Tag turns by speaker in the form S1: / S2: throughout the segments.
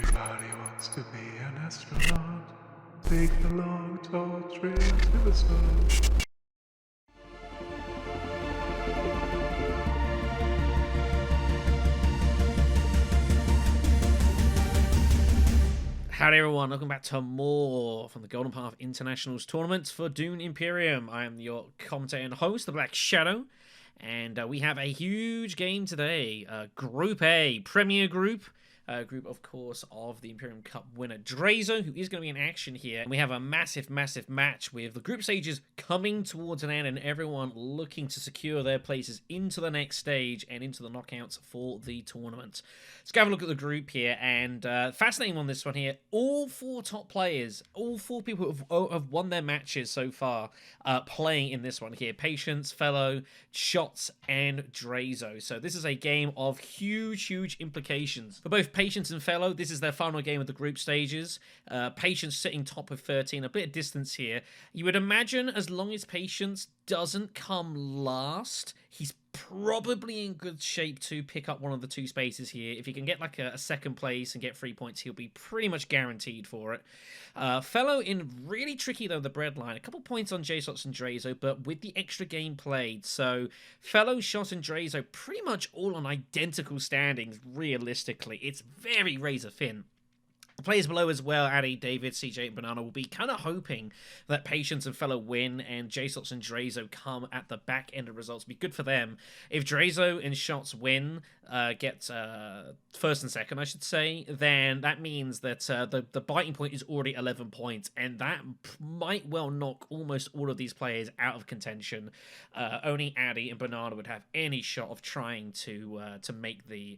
S1: Everybody wants to be an astronaut. Take the long, tall trail to the sun.
S2: Howdy everyone, welcome back to more from the Golden Path Internationals tournament for Dune Imperium. I am your commentator and host, the BlackShadow, and we have a huge game today. Group A, Premier Group. Group, of course, of the Imperium Cup winner Dreizo, who is going to be in action here. And we have a massive match with the group stages coming towards an end and everyone looking to secure their places into the next stage and into the knockouts for the tournament. Let's go have a look at the group here, and fascinating on this one here. All four top players, all four people who have won their matches so far playing in this one here. Patience, Fellow, Jshotz, and Dreizo. So this is a game of huge implications for both Patience and Fellow. This is their final game of the group stages. Patience sitting top of 13, a bit of distance here. You would imagine as long as Patience doesn't come last, he's probably in good shape to pick up one of the two spaces here. If he can get like a second place and get 3 points, he'll be pretty much guaranteed for it. Fellow in really tricky though, the breadline. A couple points on Jshotz and Dreizo, but with the extra game played. So Fellow, Jshotz, and Dreizo pretty much all on identical standings realistically. It's very razor thin. The players below as well, Addy, David, CJ, and Banana, will be kind of hoping that Patience and Fellow win and Jshotz and Dreizo come at the back end of results. Be good for them. If Dreizo and Jshotz win, get first and second, I should say, then that means that the biting point is already 11 points, and that might well knock almost all of these players out of contention. Only Addy and Banana would have any shot of trying to make the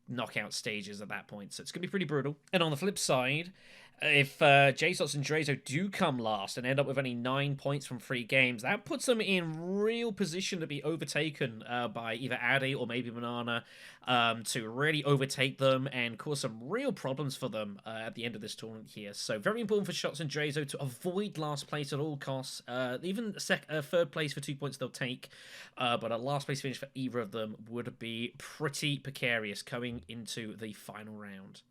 S2: knockout stages at that point, so it's gonna be pretty brutal. And on the flip side, if Jshotz and Dreizo do come last and end up with only 9 points from 3 games, that puts them in real position to be overtaken by either Addy or maybe Banana, to really overtake them and cause some real problems for them at the end of this tournament here. So very important for Jshotz and Dreizo to avoid last place at all costs. Even third place for 2 points they'll take, but a last place finish for either of them would be pretty precarious coming into the final round.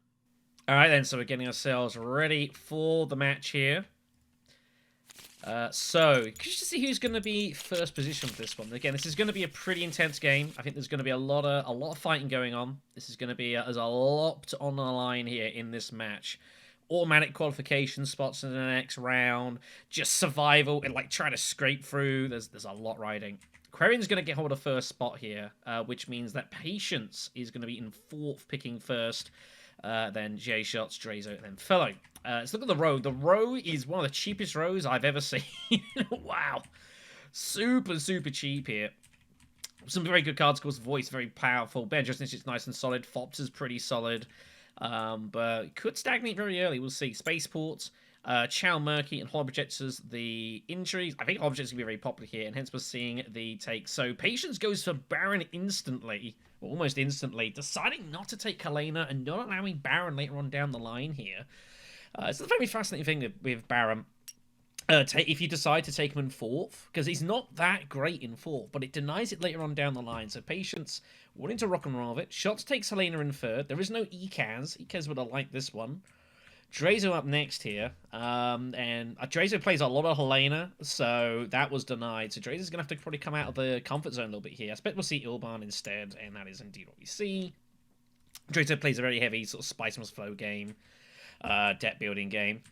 S2: Alright then, so we're getting ourselves ready for the match here. So, could you just see who's going to be first position for this one? Again, this is going to be a pretty intense game. I think there's going to be a lot of fighting going on. This is going to be, there's a lot on the line here in this match. Automatic qualification spots in the next round, just survival and like trying to scrape through. There's a lot riding. Aquarian's going to get hold of first spot here, which means that Patience is going to be in fourth, picking first. Then Jshotz, Dreizo, and then Fellow. Let's look at the row. The row is one of the cheapest rows I've ever seen. Wow. Super cheap here. Some very good cards, of course. Voice, very powerful. Bare Justice is nice and solid. Fops is pretty solid. But could stagnate very early. We'll see. Spaceports, Chow Murky, and Hollow Projectors. The injuries. I think Hollow Projectors going to be very popular here, and hence we're seeing the take. So Patience goes for Baron instantly. Almost instantly, deciding not to take Helena and not allowing Baron later on down the line here. It's a very fascinating thing with Baron. If you decide to take him in fourth, because he's not that great in fourth, but it denies it later on down the line. So Patience wanting to rock and roll it. Jshotz takes Helena in third. There is no Ekaz. Ekaz would have liked this one. Dreizo up next here, and Dreizo plays a lot of Helena, so that was denied. So Dreizo's going to have to probably come out of the comfort zone a little bit here. I expect we'll see Ilban instead, and that is indeed what we see. Dreizo plays a very heavy sort of Spice Must Flow game, deck building game.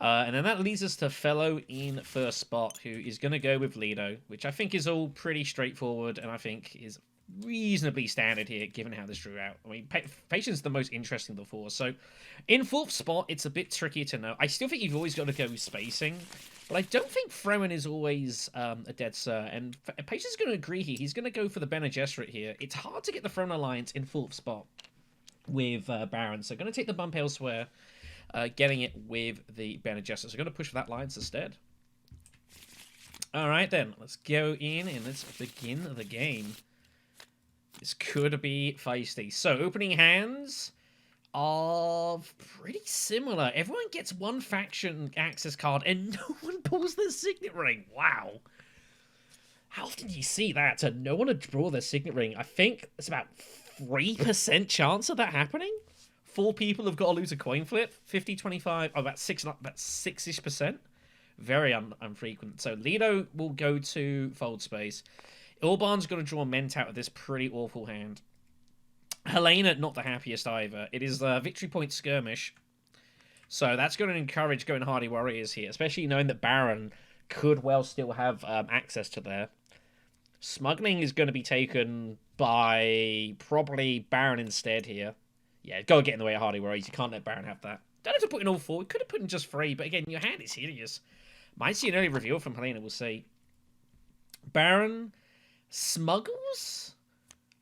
S2: And then that leads us to Fellow in first spot, who is going to go with Lido, which I think is all pretty straightforward, and I think is reasonably standard here, given how this drew out. I mean, Patience is the most interesting of the four. So, in fourth spot, it's a bit trickier to know. I still think you've always got to go with spacing, but I don't think Fremen is always a dead cert. And Patience is going to agree here. He's going to go for the Bene Gesserit here. It's hard to get the Fremen Alliance in fourth spot with Baron, so going to take the bump elsewhere, getting it with the Bene Gesserit. So, going to push for that alliance instead. Alright then, let's go in and let's begin the game. This could be feisty. So, opening hands of pretty similar. Everyone gets one faction access card and no one pulls their signet ring. Wow. How often do you see that? To no one to draw their signet ring. I think it's about 3% chance of that happening. 4 people have got to lose a coin flip. 50, 25, about 6-ish%. Very unfrequent. So Lido will go to fold space. Ilban's got to draw Ment out of this pretty awful hand. Helena, not the happiest either. It is the victory point skirmish. So that's going to encourage going Hardy Warriors here, especially knowing that Baron could well still have access to there. Smuggling is going to be taken by probably Baron instead here. Yeah, go get in the way of Hardy Warriors. You can't let Baron have that. Don't have to put in all 4. Could have put in just 3, but again, your hand is hideous. Might see an early reveal from Helena, we'll see. Baron smuggles?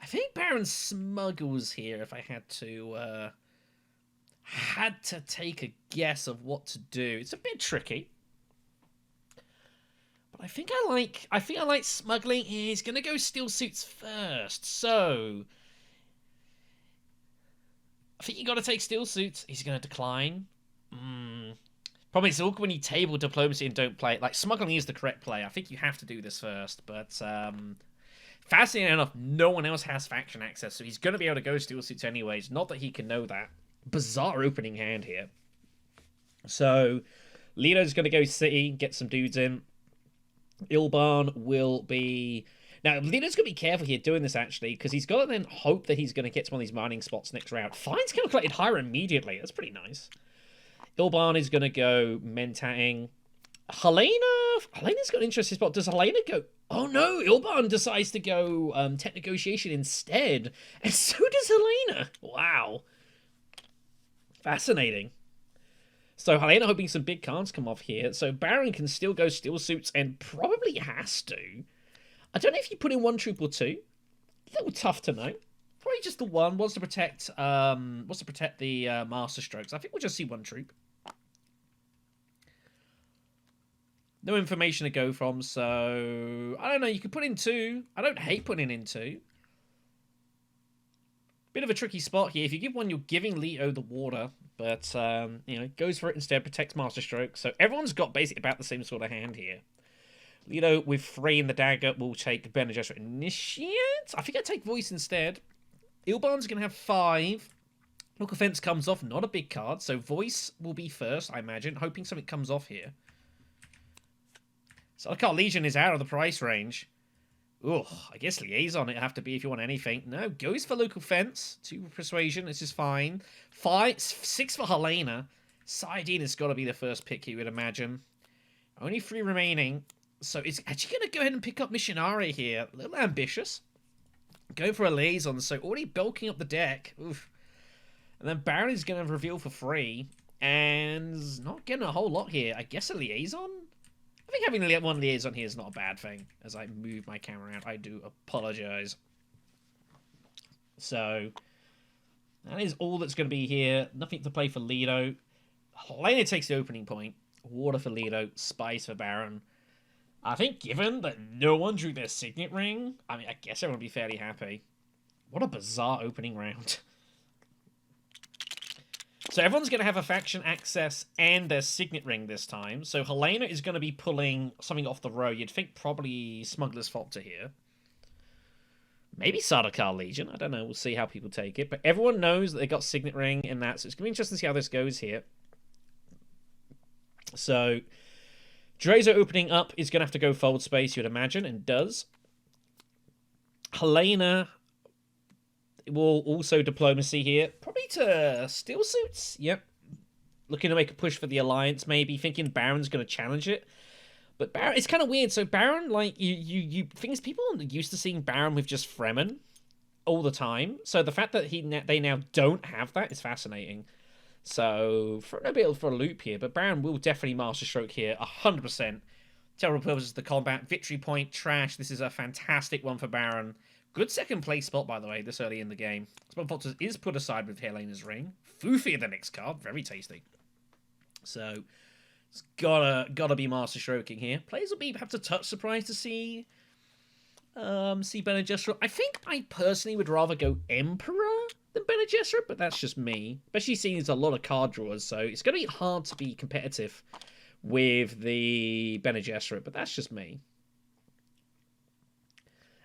S2: I think Baron smuggles here if I had to take a guess of what to do. It's a bit tricky. But I think I like smuggling. He's gonna go steel suits first. So I think you gotta take steel suits. He's gonna decline. Probably it's awkward when you table diplomacy and don't play it. Like, smuggling is the correct play. I think you have to do this first, but fascinating enough, no one else has faction access, so he's going to be able to go steel suits anyways. Not that he can know that. Bizarre opening hand here. So, Lido's going to go city, get some dudes in. Ilban will be... Now, Lido's going to be careful here doing this, actually, because he's got to then hope that he's going to get to one of these mining spots next round. Finds calculated higher immediately. That's pretty nice. Ilban is going to go Mentatting. Helena's got an interesting spot. Does Helena go... Oh no, Ilban decides to go Tech Negotiation instead. And so does Helena. Wow. Fascinating. So Helena hoping some big cards come off here. So Baron can still go steel suits and probably has to. I don't know if you put in 1 troop or 2. A little tough to know. Probably just the 1. Wants to protect the Master Strokes. I think we'll just see 1 troop. No information to go from, so... I don't know, you could put in 2. I don't hate putting in 2. Bit of a tricky spot here. If you give 1, you're giving Leo the water. But, you know, goes for it instead, protects Master Stroke. So everyone's got basically about the same sort of hand here. Lido with 3 in the dagger will take Bene Gesserit Initiate. I think I'd take Voice instead. Ilban's going to have 5. Look Offense comes off, not a big card. So Voice will be first, I imagine. Hoping something comes off here. Sardaukar Legion is out of the price range. Ugh, I guess Liaison it'd have to be if you want anything. No, goes for Local Fence. 2 Persuasion, this is fine. 6 for Helena. Saidin has got to be the first pick, you would imagine. Only 3 remaining. So it's actually going to go ahead and pick up Missionary here. A little ambitious. Go for a Liaison, so already bulking up the deck. Oof. And then Baron is going to reveal for 3. And not getting a whole lot here. I guess a Liaison? I think having 1 Liaison here is not a bad thing. As I move my camera around, I do apologize. So, that is all that's going to be here. Nothing to play for Lido. Helena takes the opening point. Water for Lido. Spice for Baron. I think given that no one drew their Signet Ring, I mean, I guess everyone would be fairly happy. What a bizarre opening round. So everyone's going to have a faction access and their Signet Ring this time. So Helena is going to be pulling something off the row. You'd think probably Smuggler's Falter here. Maybe Sardaukar Legion. I don't know. We'll see how people take it. But everyone knows that they got Signet Ring in that. So it's going to be interesting to see how this goes here. So Dreizo opening up is going to have to go fold space, you'd imagine, and does. Helena will also diplomacy here. Probably to Steel Suits. Yep. Looking to make a push for the Alliance, maybe. Thinking Baron's going to challenge it. But Baron, it's kind of weird. So Baron, like, you things people are used to seeing Baron with just Fremen all the time. So the fact that they now don't have that is fascinating. So, for no bit for a loop here, but Baron will definitely Master Stroke here, 100%. Terrible purposes of the combat. Victory point, trash. This is a fantastic one for Baron. Good second place spot, by the way, this early in the game. Spot is put aside with Helena's Ring. Foofy the next card. Very tasty. So, it's gotta be Master Stroking here. Players will be perhaps a touch surprised to see Bene Gesserit. I think I personally would rather go Emperor than Bene Gesserit, but that's just me. Especially seeing there's a lot of card drawers, so it's going to be hard to be competitive with the Bene Gesserit, but that's just me.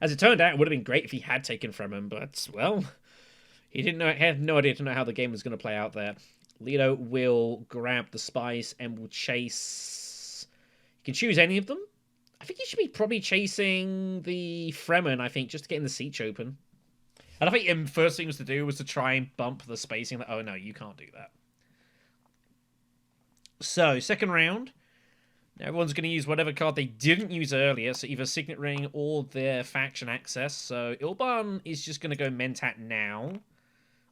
S2: As it turned out, it would have been great if he had taken from him, but, well, He didn't know. Had no idea to know how the game was going to play out there. Lido will grab the spice and will chase. You can choose any of them. I think he should be probably chasing the Fremen, I think, just to get the Siege open. And I think the first thing was to do was to try and bump the spacing. Oh, no, you can't do that. So, second round. Everyone's going to use whatever card they didn't use earlier, so either Signet Ring or their faction access. So, Ilban is just going to go Mentat now.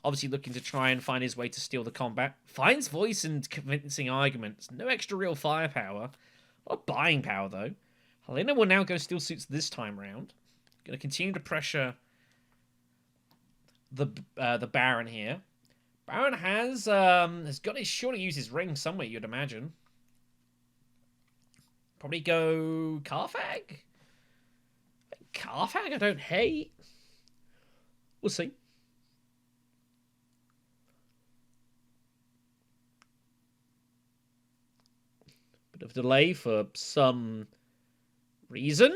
S2: Obviously looking to try and find his way to steal the combat. Finds voice and convincing arguments. No extra real firepower. A lot of buying power, though. Helena will now go Steel Suits this time round. Going to continue to pressure the Baron here. Baron has got his sure to use his ring somewhere, you'd imagine. Probably go Carfag? Carfag I don't hate. We'll see. Bit of delay for some reason.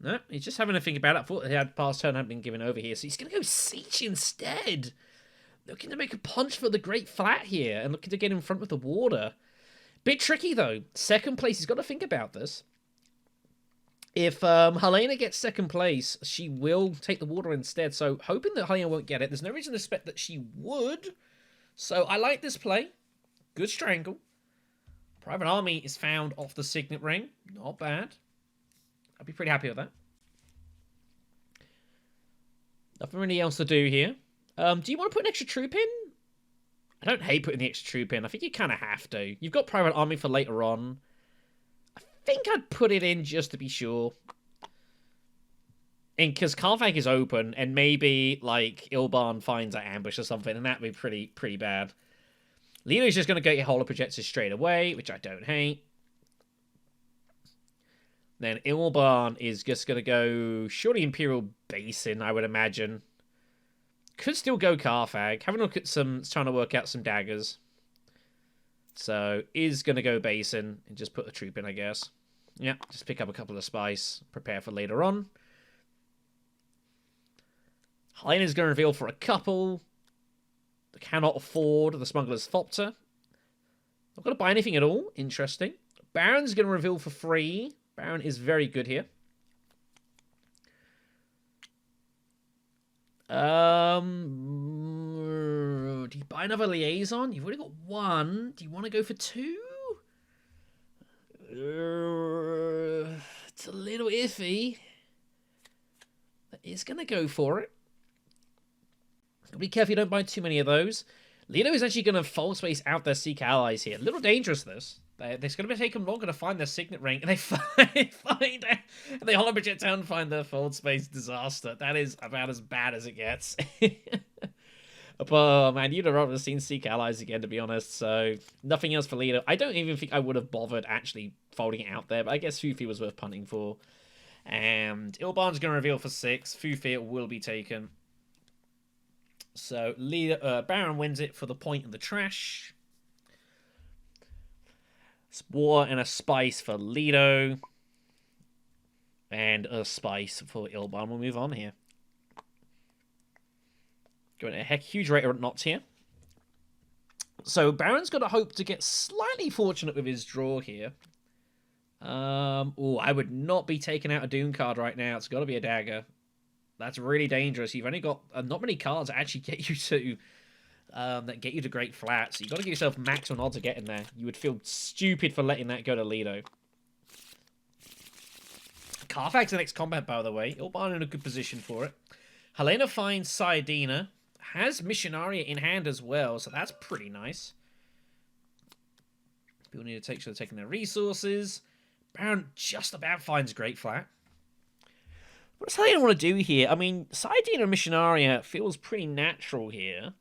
S2: No, he's just having a think about it. I thought he had past turn had been given over here, so he's going to go Siege instead. Looking to make a punch for the Great Flat here and looking to get in front with the water. Bit tricky, though. Second place, he's got to think about this. If Helena gets second place, she will take the water instead. So, hoping that Helena won't get it. There's no reason to expect that she would. So, I like this play. Good strangle. Private Army is found off the Signet Ring. Not bad. I'd be pretty happy with that. Nothing really else to do here. Do you want to put an extra troop in? I don't hate putting the extra troop in. I think you kind of have to. You've got Private Army for later on. I think I'd put it in just to be sure. And because Carfag is open, and maybe, like, Ilban finds an ambush or something, and that'd be pretty bad. Lido's just going to go get Holo Projectors straight away, which I don't hate. Then Ilban is just going to go surely Imperial Basin, I would imagine. Could still go Carfag. Having a look at trying to work out some daggers. So, is going to go Basin and just put the troop in, I guess. Yeah, just pick up a couple of spice. Prepare for later on. Helena's going to reveal for a couple. Cannot afford the Smuggler's Thopter. Not going to buy anything at all. Interesting. Baron's going to reveal for free. Baron is very good here. Do you buy another Liaison? You've already got one. Do you want to go for two? It's a little iffy. That is going to go for it. Be careful you don't buy too many of those. Lido is actually going to fold space out their Seek allies here. A little dangerous, this. It's going to take them longer to find their Signet Ring, and they they Holo Project down and find their fold space. Disaster. That is about as bad as it gets. Oh, man, you'd have rather seen Seek allies again, to be honest. So, nothing else for Lido. I don't even think I would have bothered actually folding it out there, but I guess Fufi was worth punting for. And Ilban's going to reveal for 6. Fufi will be taken. So, Baron wins it for the point in the trash. War and a spice for Lido. And a spice for Ilban. We'll move on here. Going a huge rate of knots here. So, Baron's got to hope to get slightly fortunate with his draw here. I would not be taking out a Dune card right now. It's got to be a dagger. That's really dangerous. You've only got not many cards that actually get you to Great Flat. So you've got to give yourself maximum odds of getting there. You would feel stupid for letting that go to Lido. Carfag's the next combat, by the way. Ilban in a good position for it. Helena finds Saidina. Has Missionaria in hand as well, so that's pretty nice. People need to take sure they're taking their resources. Baron just about finds Great Flat. What does Helena want to do here? I mean, Saidina and Missionaria feels pretty natural here.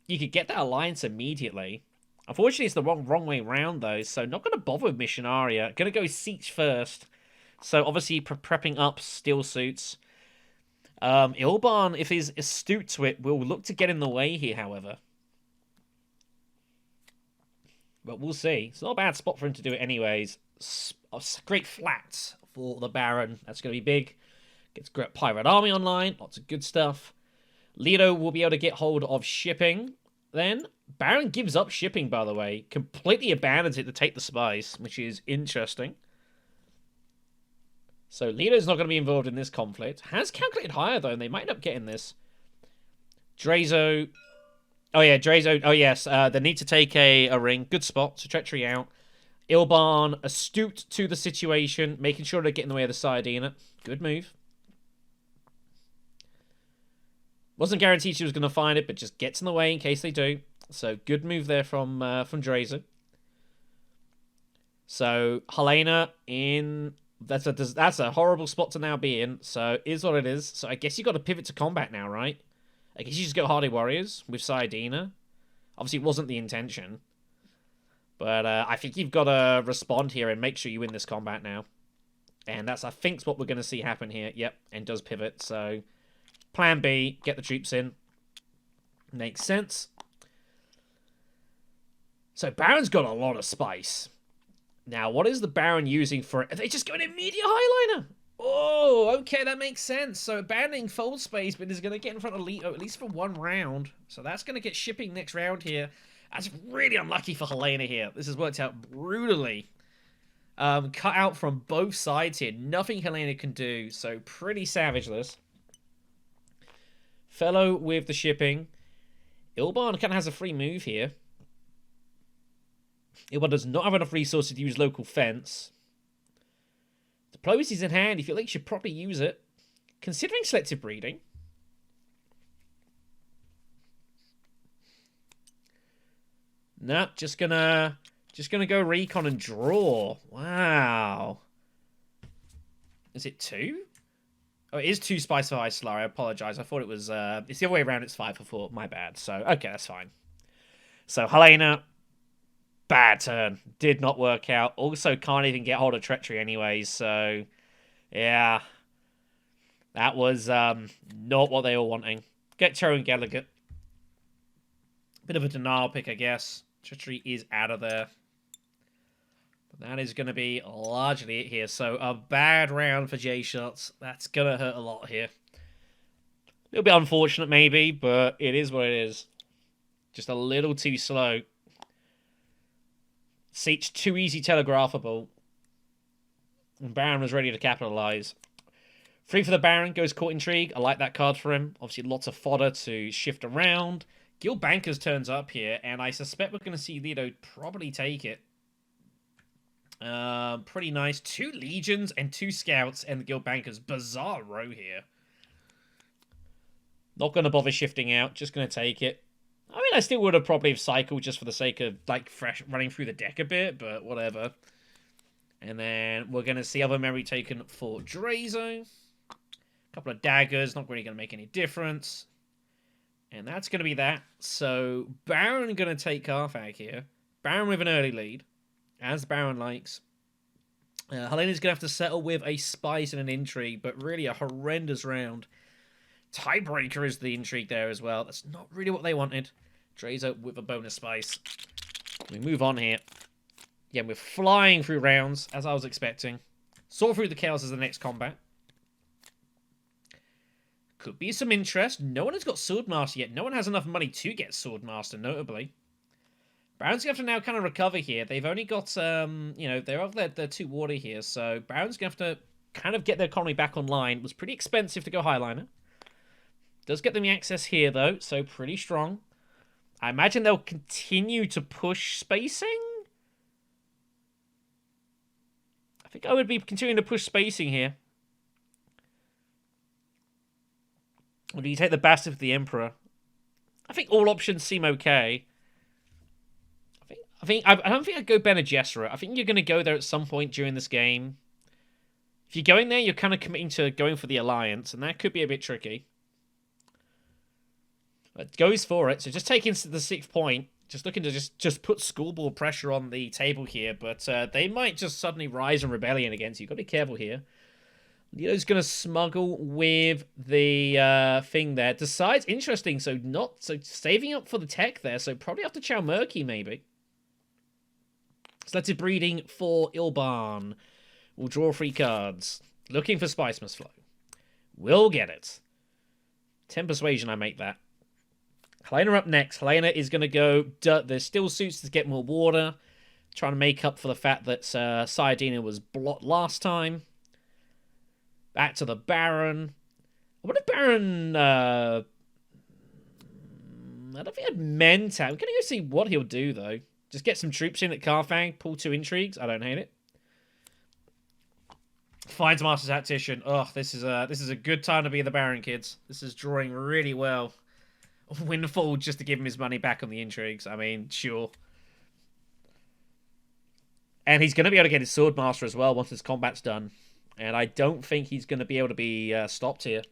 S2: You could get that alliance immediately. Unfortunately, it's the wrong way round, though, so not going to bother with Missionaria. Going to go Siege first. So, obviously, prepping up Steel Suits. Ilban, if he's astute to it, will look to get in the way here, however. But we'll see. It's not a bad spot for him to do it anyways. Great Flat for the Baron. That's going to be big. Gets Great Pirate Army online. Lots of good stuff. Leto will be able to get hold of shipping. Then Baron gives up shipping, by the way. Completely abandons it to take the spice, which is interesting. So Leto's not going to be involved in this conflict. Has calculated higher, though, and they might end up getting this. Dreizo. Oh, yeah, Dreizo. Oh, yes. They need to take a ring. Good spot. So treachery out. Ilban, astute to the situation, making sure they get in the way of the Sardina. Good move. Wasn't guaranteed she was going to find it, but just gets in the way in case they do. So good move there from Dreizo. So Helena in... That's a horrible spot to now be in. So is what it is. So I guess you got to pivot to combat now, right? I guess you just go Hardy Warriors with Sardina. Obviously, it wasn't the intention. But I think you've got to respond here and make sure you win this combat now. And that's, I think, what we're going to see happen here. Yep, and does pivot. So plan B, get the troops in. Makes sense. So Baron's got a lot of spice. Now, what is the Baron using for it? Are they just going immediate highliner? Oh, okay, that makes sense. So abandoning fold space, but is going to get in front of Leto, at least for one round. So that's going to get shipping next round here. That's really unlucky for Helena here. This has worked out brutally. Cut out from both sides here. Nothing Helena can do. So pretty savage this. Fellow with the shipping. Ilban kind of has a free move here. Ilban does not have enough resources to use local fence. Diplomacy's in hand. You feel like you should probably use it. Considering selective breeding. No, just gonna go recon and draw. Wow. Is it 2? Oh, it is 2 spice for Isolar. I apologize. I thought it was it's the other way around. It's 5 for 4. My bad. So okay, that's fine. So Helena, bad turn. Did not work out. Also can't even get hold of treachery anyways. So yeah, that was not what they were wanting. Get Cho and Gallagher. Bit of a denial pick, I guess. Treachery is out of there. But that is going to be largely it here. So a bad round for Jshotz. That's going to hurt a lot here. A little bit unfortunate maybe, but it is what it is. Just a little too slow. Siege too easy telegraphable. And Baron was ready to capitalize. 3 for the Baron, goes Court Intrigue. I like that card for him. Obviously lots of fodder to shift around. Guild Bankers turns up here, and I suspect we're going to see Leto probably take it. Pretty nice. 2 Legions and 2 Scouts and the Guild Bankers. Bizarre row here. Not going to bother shifting out. Just going to take it. I mean, I still would have probably cycled just for the sake of, like, fresh running through the deck a bit, but whatever. And then we're going to see other memory taken for Dreizo. A couple of daggers. Not really going to make any difference. And that's going to be that. So, Baron going to take Savfk here. Baron with an early lead, as Baron likes. Helena's going to have to settle with a spice and an intrigue, but really a horrendous round. Tiebreaker is the intrigue there as well. That's not really what they wanted. Dreizo with a bonus spice. We move on here. Yeah, we're flying through rounds, as I was expecting. Saw through the chaos as the next combat. Could be some interest. No one has got Swordmaster yet. No one has enough money to get Swordmaster, notably. Baron's going to have to now kind of recover here. They've only got, you know, they're of their 2 water here. So Baron's going to have to kind of get their economy back online. It was pretty expensive to go Highliner. Does get them the access here, though. So pretty strong. I imagine they'll continue to push spacing. I think I would be continuing to push spacing here. Or do you take the Bastard of the Emperor? I think all options seem okay. I don't think I'd go Bene Gesserit. I think you're going to go there at some point during this game. If you're going there, you're kind of committing to going for the Alliance, and that could be a bit tricky. But goes for it, so just taking the 6th point. Just looking to just put schoolboy pressure on the table here, but they might just suddenly rise in rebellion against you. You've got to be careful here. Leo's going to smuggle with the thing there. Decides, interesting, so saving up for the tech there, so probably after Chow Murky, maybe. Selective breeding for Ilban. We'll draw 3 cards. Looking for Spice Must Flow. We'll get it. 10 persuasion, I make that. Helena up next. Helena is going to go... There's still suits to get more water. Trying to make up for the fact that Sayadina was blocked last time. Back to the Baron. I wonder if Baron... I don't think I'd meant out. We're going to go see what he'll do, though. Just get some troops in at Carfang. Pull 2 intrigues. I don't hate it. Finds Master Tactician. Oh, this is a good time to be the Baron, kids. This is drawing really well. Windfall just to give him his money back on the intrigues. I mean, sure. And he's going to be able to get his Swordmaster as well once his combat's done. And I don't think he's going to be able to be stopped here.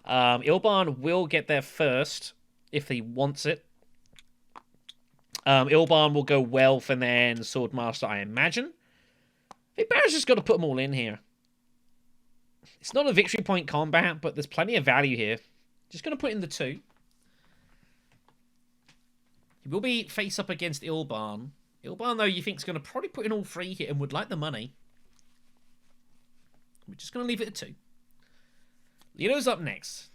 S2: Ilban will get there first if he wants it. Ilban will go Wealth and then Swordmaster, I imagine. I think Baron's just got to put them all in here. It's not a victory point combat, but there's plenty of value here. Just going to put in the 2. He will be face up against Ilban. Ilban, though, you think is going to probably put in all 3 here and would like the money. We're just going to leave it at 2. Lido's up next.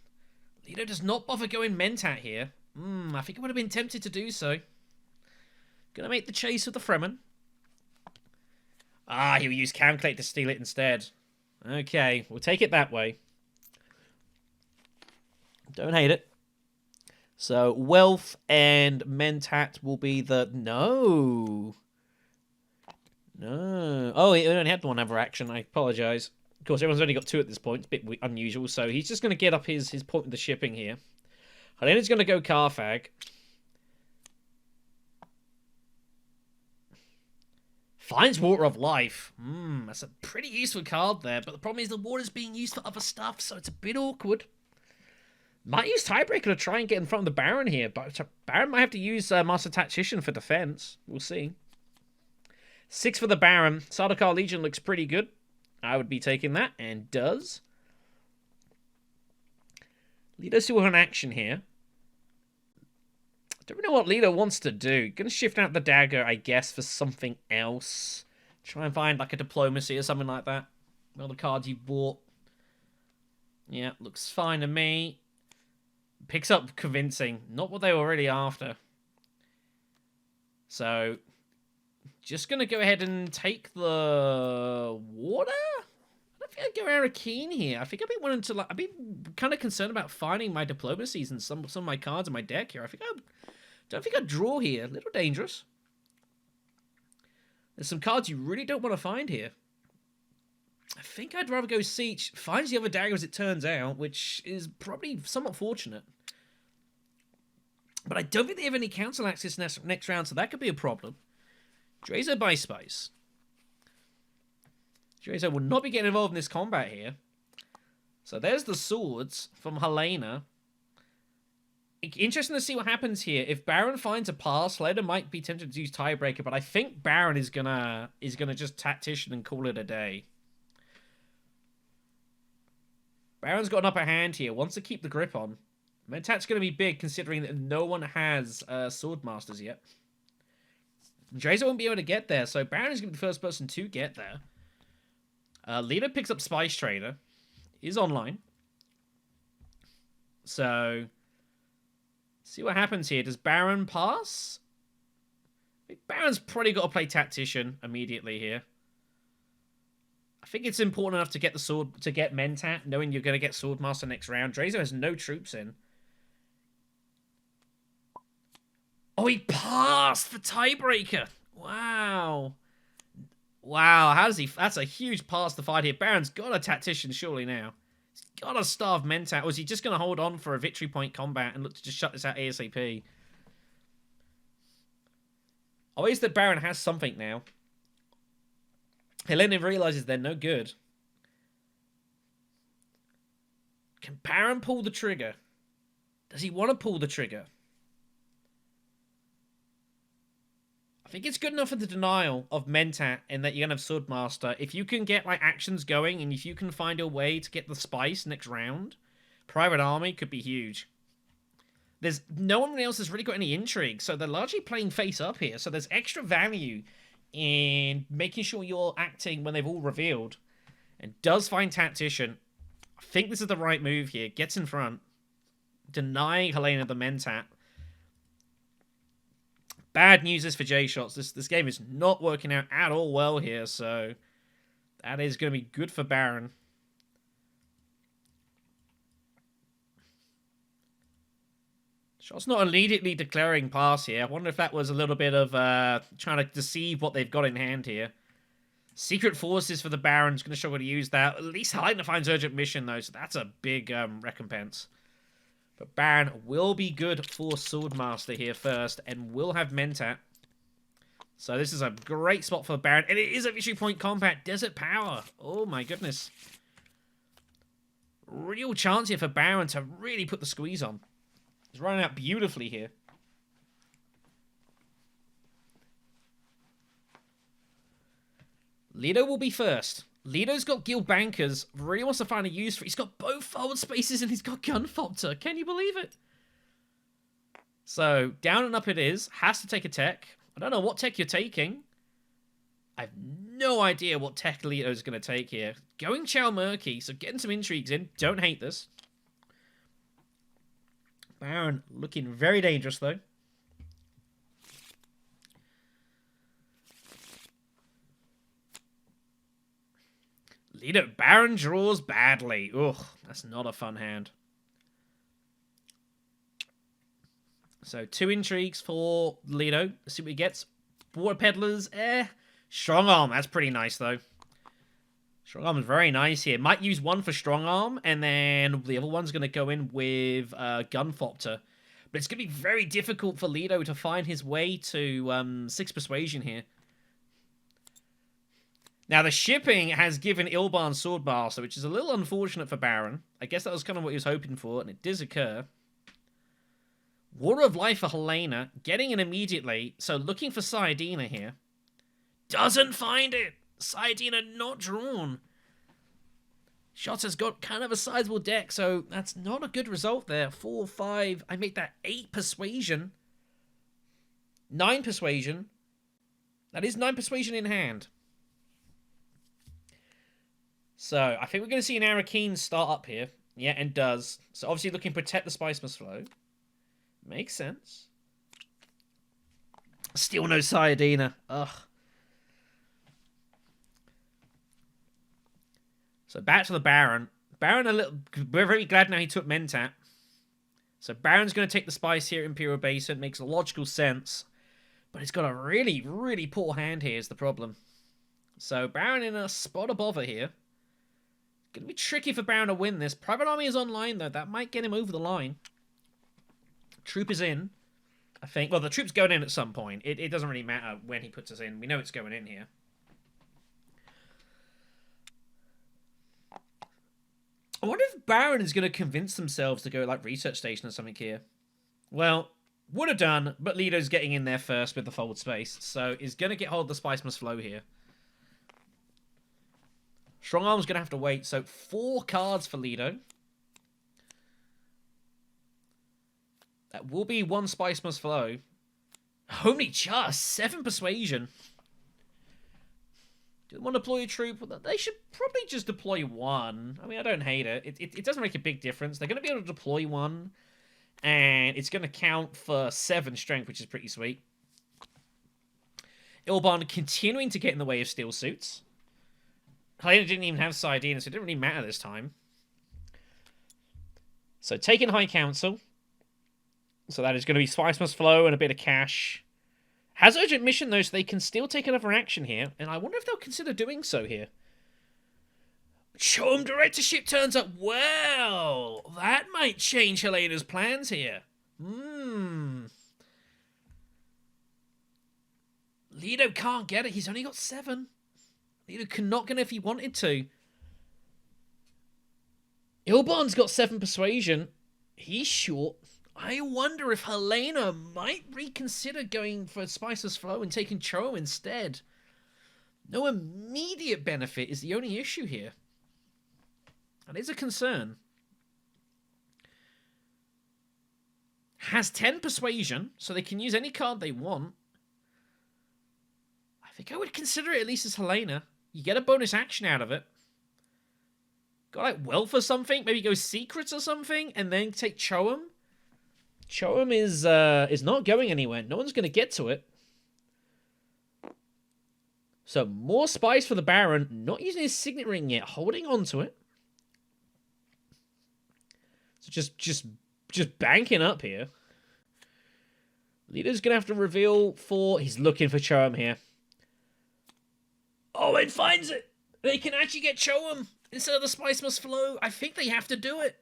S2: Lido does not bother going Mentat here. I think I would have been tempted to do so. Going to make the chase with the Fremen. Ah, he'll use Calculate to steal it instead. Okay, we'll take it that way. Don't hate it. So, Wealth and Mentat will be the... No. Oh, he only had 1 other action. I apologise. Of course, everyone's only got 2 at this point. It's a bit unusual. So, he's just going to get up his point with the shipping here. Helena's going to go Carfag. Finds Water of Life. That's a pretty useful card there. But the problem is the water's being used for other stuff, so it's a bit awkward. Might use Tiebreaker to try and get in front of the Baron here, but Baron might have to use Master Tactician for defense. We'll see. 6 for the Baron. Sardaukar Legion looks pretty good. I would be taking that, and does. Lido still have an action here. Don't know what Lido wants to do. Gonna shift out the dagger, I guess, for something else. Try and find like a diplomacy or something like that. All the cards you bought. Yeah, looks fine to me. Picks up convincing. Not what they were already after. So, just gonna go ahead and take the water? I don't think I'd go Arakeen here. I think I'd be wanting to like. I'd be kind of concerned about finding my diplomacies and some of my cards in my deck here. Don't think I'd draw here. A little dangerous. There's some cards you really don't want to find here. I think I'd rather go Siege. Finds the other dagger as it turns out, which is probably somewhat fortunate. But I don't think they have any council access next round, so that could be a problem. Dreizo buys space. Dreizo will not be getting involved in this combat here. So there's the swords from Helena. Interesting to see what happens here. If Baron finds a pass, Helena might be tempted to use Tiebreaker, but I think Baron is gonna just Tactician and call it a day. Baron's got an upper hand here. Wants to keep the grip on. Mentat's going to be big, considering that no one has Swordmasters yet. Dreizo won't be able to get there, so Baron is going to be the first person to get there. Leader picks up Spice Trader. Is online. So, see what happens here. Does Baron pass? I think Baron's probably got to play Tactician immediately here. I think it's important enough to get the sword, to get Mentat, knowing you're going to get Swordmaster next round. Dreizo has no troops in. Oh, he passed for Tiebreaker. Wow. Wow, how does he... That's a huge pass to fight here. Baron's got a Tactician surely now. He's got to starve Mentat. Or is he just going to hold on for a victory point combat and look to just shut this out ASAP? Oh, is that Baron has something now. Helena realizes they're no good. Can Baron pull the trigger? Does he want to pull the trigger? I think it's good enough for the denial of Mentat and that you're going to have Swordmaster. If you can get like actions going and if you can find a way to get the spice next round, Private Army could be huge. There's no one else has really got any intrigue, so they're largely playing face up here. So there's extra value in making sure you're acting when they've all revealed. And does find Tactician. I think this is the right move here. Gets in front. Denying Helena the Mentat. Bad news is for Jshotz. This game is not working out at all well here, so that is going to be good for Baron. Shot's not immediately declaring pass here. I wonder if that was a little bit of trying to deceive what they've got in hand here. Secret Forces for the Baron's going to struggle to use that. At least Helena finds Urgent Mission, though, so that's a big recompense. But Baron will be good for Swordmaster here first, and will have Mentat. So this is a great spot for Baron, and it is a Victory Point combat. Desert Power. Oh my goodness. Real chance here for Baron to really put the squeeze on. He's running out beautifully here. Lido will be first. Lido's got Guild Bankers, really wants to find a use for it. He's got both forward spaces and he's got Gunfopter. Can you believe it? So, down and up it is. Has to take a tech. I don't know what tech you're taking. I have no idea what tech Lido's going to take here. Going Chow Murky, so getting some intrigues in. Don't hate this. Baron looking very dangerous, though. Lido, Baron draws badly. Ugh, that's not a fun hand. So, 2 intrigues for Lido. Let's see what he gets. Water Peddlers, Strong Arm, that's pretty nice, though. Strong Arm is very nice here. Might use 1 for Strong Arm, and then the other one's going to go in with Gunfopter. But it's going to be very difficult for Lido to find his way to 6 Persuasion here. Now, the shipping has given Ilban Swordmaster, which is a little unfortunate for Baron. I guess that was kind of what he was hoping for, and it does occur. Water of Life for Helena, getting in immediately, so looking for Sayadina here. Doesn't find it! Sayadina not drawn. Jshotz has got kind of a sizable deck, so that's not a good result there. 4, 5, I make that 8 Persuasion. 9 Persuasion. That is 9 Persuasion in hand. So, I think we're going to see an Arakeen start up here. Yeah, and does. So, obviously looking to protect the Spice Must Flow. Makes sense. Still no Sayadina. Ugh. So, back to the Baron. Baron, we're very glad now he took Mentat. So, Baron's going to take the Spice here at Imperial Basin. Makes logical sense. But he's got a really, really poor hand here is the problem. So, Baron in a spot of bother here. Gonna be tricky for Baron to win this. Private Army is online, though. That might get him over the line. Troop is in, I think. Well, the troop's going in at some point. It doesn't really matter when he puts us in. We know it's going in here. I wonder if Baron is going to convince themselves to go, like, Research Station or something here. Well, would have done, but Lido's getting in there first with the forward space. So, he's going to get hold of the Spice Must Flow here. Strong Arm's going to have to wait. So, 4 cards for Lido. That will be 1 Spice Must Flow. Only just 7 Persuasion. Do they want to deploy a troop? They should probably just deploy 1. I mean, I don't hate it. It doesn't make a big difference. They're going to be able to deploy 1. And it's going to count for 7 strength, which is pretty sweet. Ilban continuing to get in the way of steel suits. Helena didn't even have Sayadina, so it didn't really matter this time. So, taking High Council. So that is going to be Spice Must Flow and a bit of cash. Has Urgent Mission, though, so they can still take another action here. And I wonder if they'll consider doing so here. Show 'em Directorship turns up. Well, that might change Helena's plans here. Lido can't get it. He's only got 7. Lido cannot get it if he wanted to. Ilban's got 7 Persuasion. He's short. I wonder if Helena might reconsider going for Spice's Flow and taking Cho instead. No immediate benefit is the only issue here. That is a concern. Has 10 Persuasion, so they can use any card they want. I think I would consider it at least as Helena. You get a bonus action out of it. Go like wealth or something. Maybe go secrets or something, and then take Cho'um. Cho'um is not going anywhere. No one's gonna get to it. So more spice for the Baron. Not using his signet ring yet. Holding on to it. So just banking up here. Leader's gonna have to reveal for. He's looking for Cho'um here. Oh, it finds it. They can actually get Cho'um instead of the spice must flow. I think they have to do it.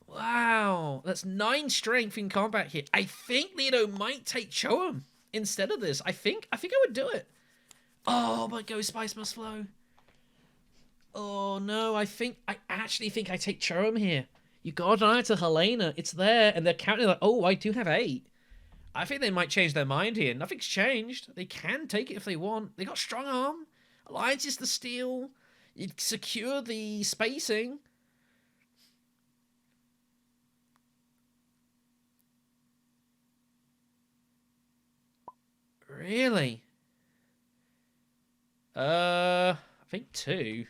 S2: Wow, that's 9 strength in combat here. I think Leto might take Cho'um instead of this. I think I would do it. Oh, but go spice must flow. Oh no, I actually think I take Cho'um here. You got an eye to Helena. It's there, and they're counting like, oh, I do have 8. I think they might change their mind here. Nothing's changed. They can take it if they want. They got strong arm. Alliance is the steal. You secure the spacing. Really? I think 2.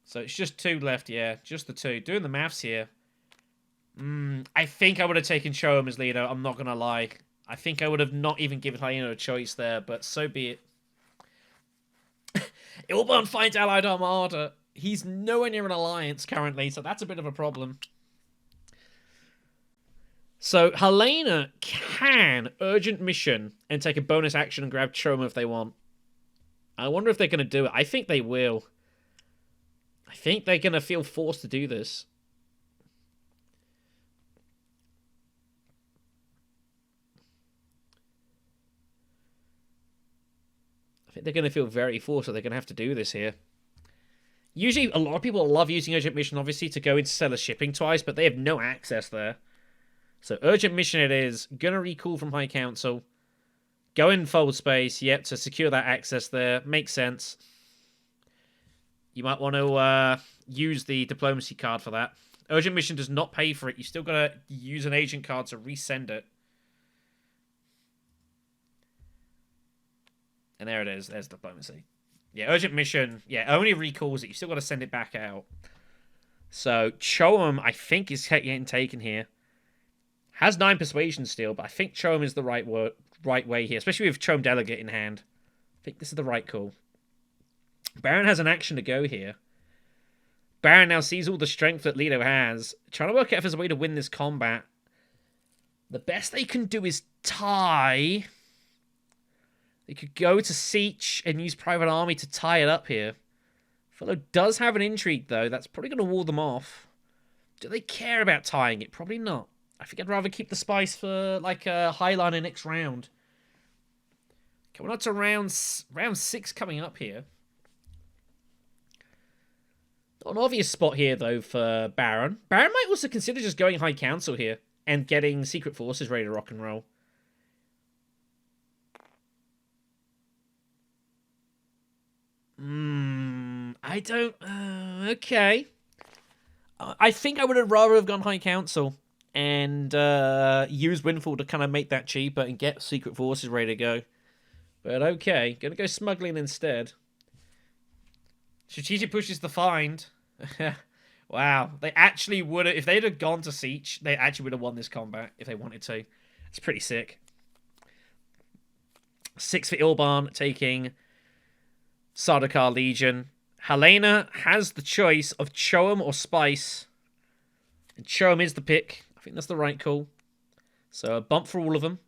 S2: So it's just 2 left, yeah. Just the 2. Doing the maths here. I think I would have taken Cho'um as leader. I'm not going to lie. I think I would have not even given Hyena a choice there, but so be it. Ilban finds Allied Armada. He's nowhere near an alliance currently, so that's a bit of a problem. So Helena can urgent mission and take a bonus action and grab Cho'um if they want. I wonder if they're going to do it. I think they will. I think they're going to feel forced to do this. I think they're going to feel very forced that they're going to have to do this here. Usually, a lot of people love using Urgent Mission, obviously, to go into Stellar Shipping twice, but they have no access there. So, Urgent Mission it is. Gonna recall from High Council. Go in Fold Space, yep, to secure that access there. Makes sense. You might want to use the Diplomacy card for that. Urgent Mission does not pay for it. You still gotta use an Agent card to resend it. And there it is. There's Diplomacy. Yeah, Urgent Mission. Yeah, only recalls it. You still got to send it back out. So, Cho'um, I think, is getting taken here. Has 9 Persuasion still, but I think Cho'um is the right way here. Especially with Cho'um Delegate in hand. I think this is the right call. Baron has an action to go here. Baron now sees all the strength that Leto has. Trying to work out if there's a way to win this combat. The best they can do is tie... They could go to Siege and use Private Army to tie it up here. Fellow does have an intrigue, though. That's probably going to wall them off. Do they care about tying it? Probably not. I think I'd rather keep the spice for, like, a Highliner next round. Coming on to round 6 coming up here. Not an obvious spot here, though, for Baron. Baron might also consider just going High Council here and getting Secret Forces ready to rock and roll. I don't... okay. I think I would have rather have gone High Council and use Windfall to kind of make that cheaper and get Secret Forces ready to go. But okay, gonna go Smuggling instead. Strategic push is the find. Wow, they actually would have... If they'd have gone to Siege, they actually would have won this combat if they wanted to. It's pretty sick. 6 for Ilban, taking... Sardaukar Legion. Helena has the choice of Cho'um or Spice. And Cho'um is the pick. I think that's the right call. So a bump for all of them.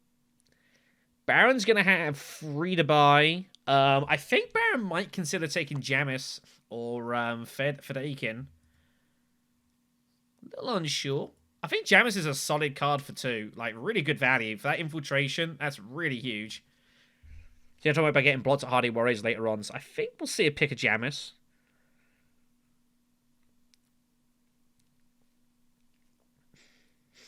S2: Baron's going to have free to buy. I think Baron might consider taking Jamis or Fedaykin. A little unsure. I think Jamis is a solid card for 2. Like, really good value. For that infiltration, that's really huge. You're talking about getting Blots at Hardy Warriors later on, so I think we'll see a pick of Jamis.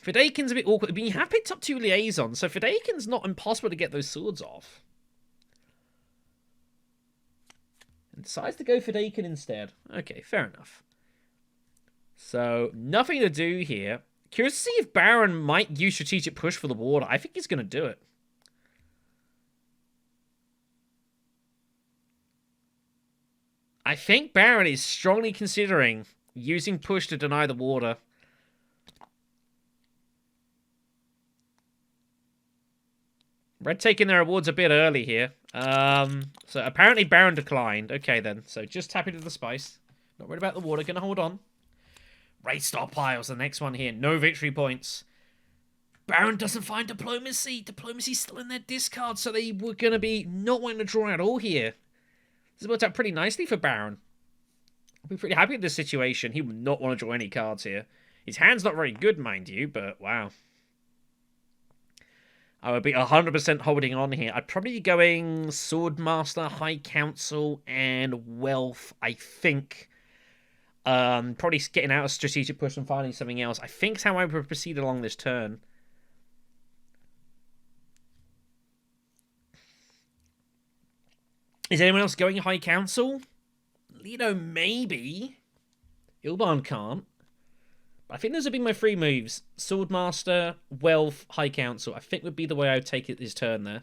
S2: Fedaykin's a bit awkward. I mean, you have picked up 2 liaisons, so Fedaykin's not impossible to get those swords off. And decides to go Fedaykin instead. Okay, fair enough. So, nothing to do here. Curious to see if Baron might use Strategic Push for the water. I think he's going to do it. I think Baron is strongly considering using push to deny the water. Red taking their rewards a bit early here. So apparently Baron declined. Okay then. So just happy to the spice. Not worried about the water. Gonna hold on. Raid stockpiles. The next one here. No victory points. Baron doesn't find diplomacy. Diplomacy's still in their discard. So they were gonna be not wanting to draw at all here. This has worked out pretty nicely for Baron. I'll be pretty happy with this situation. He would not want to draw any cards here. His hand's not very good, mind you, but wow. I would be 100% holding on here. I'd probably be going Swordmaster, High Council, and Wealth, I think. Probably getting out of Strategic Push and finding something else. I think is how I would proceed along this turn. Is anyone else going High Council? Lido, maybe. Ilban can't. I think those would be my three moves. Swordmaster, Wealth, High Council. I think would be the way I would take it this turn there.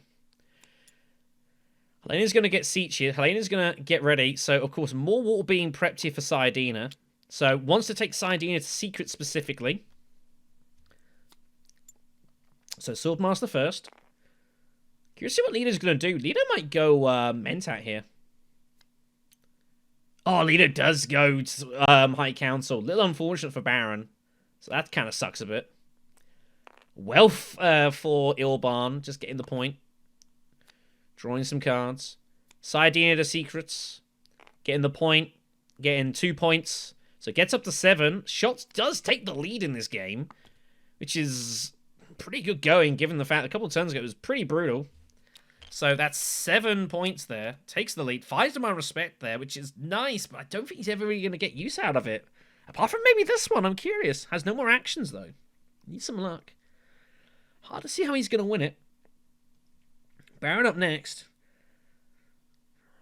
S2: Helena's going to get Siege here. Helena's going to get ready. So, of course, more water being prepped here for Saiyadina. So, wants to take Saiyadina to Secret specifically. So, Swordmaster first. Curious to see what Lido's going to do. Lido might go Mentat here. Oh, Lido does go High Council. Little unfortunate for Baron. So that kind of sucks a bit. Wealth for Ilban. Just getting the point. Drawing some cards. Saiyadina to Secrets. Getting the point. Getting 2 points. So it gets up to 7. Jshotz does take the lead in this game. Which is pretty good going, given the fact a couple of turns ago it was pretty brutal. So that's 7 points there. Takes the lead. 5 to my respect there, which is nice, but I don't think he's ever really going to get use out of it. Apart from maybe this one, I'm curious. Has no more actions, though. Needs some luck. Hard to see how he's going to win it. Baron up next.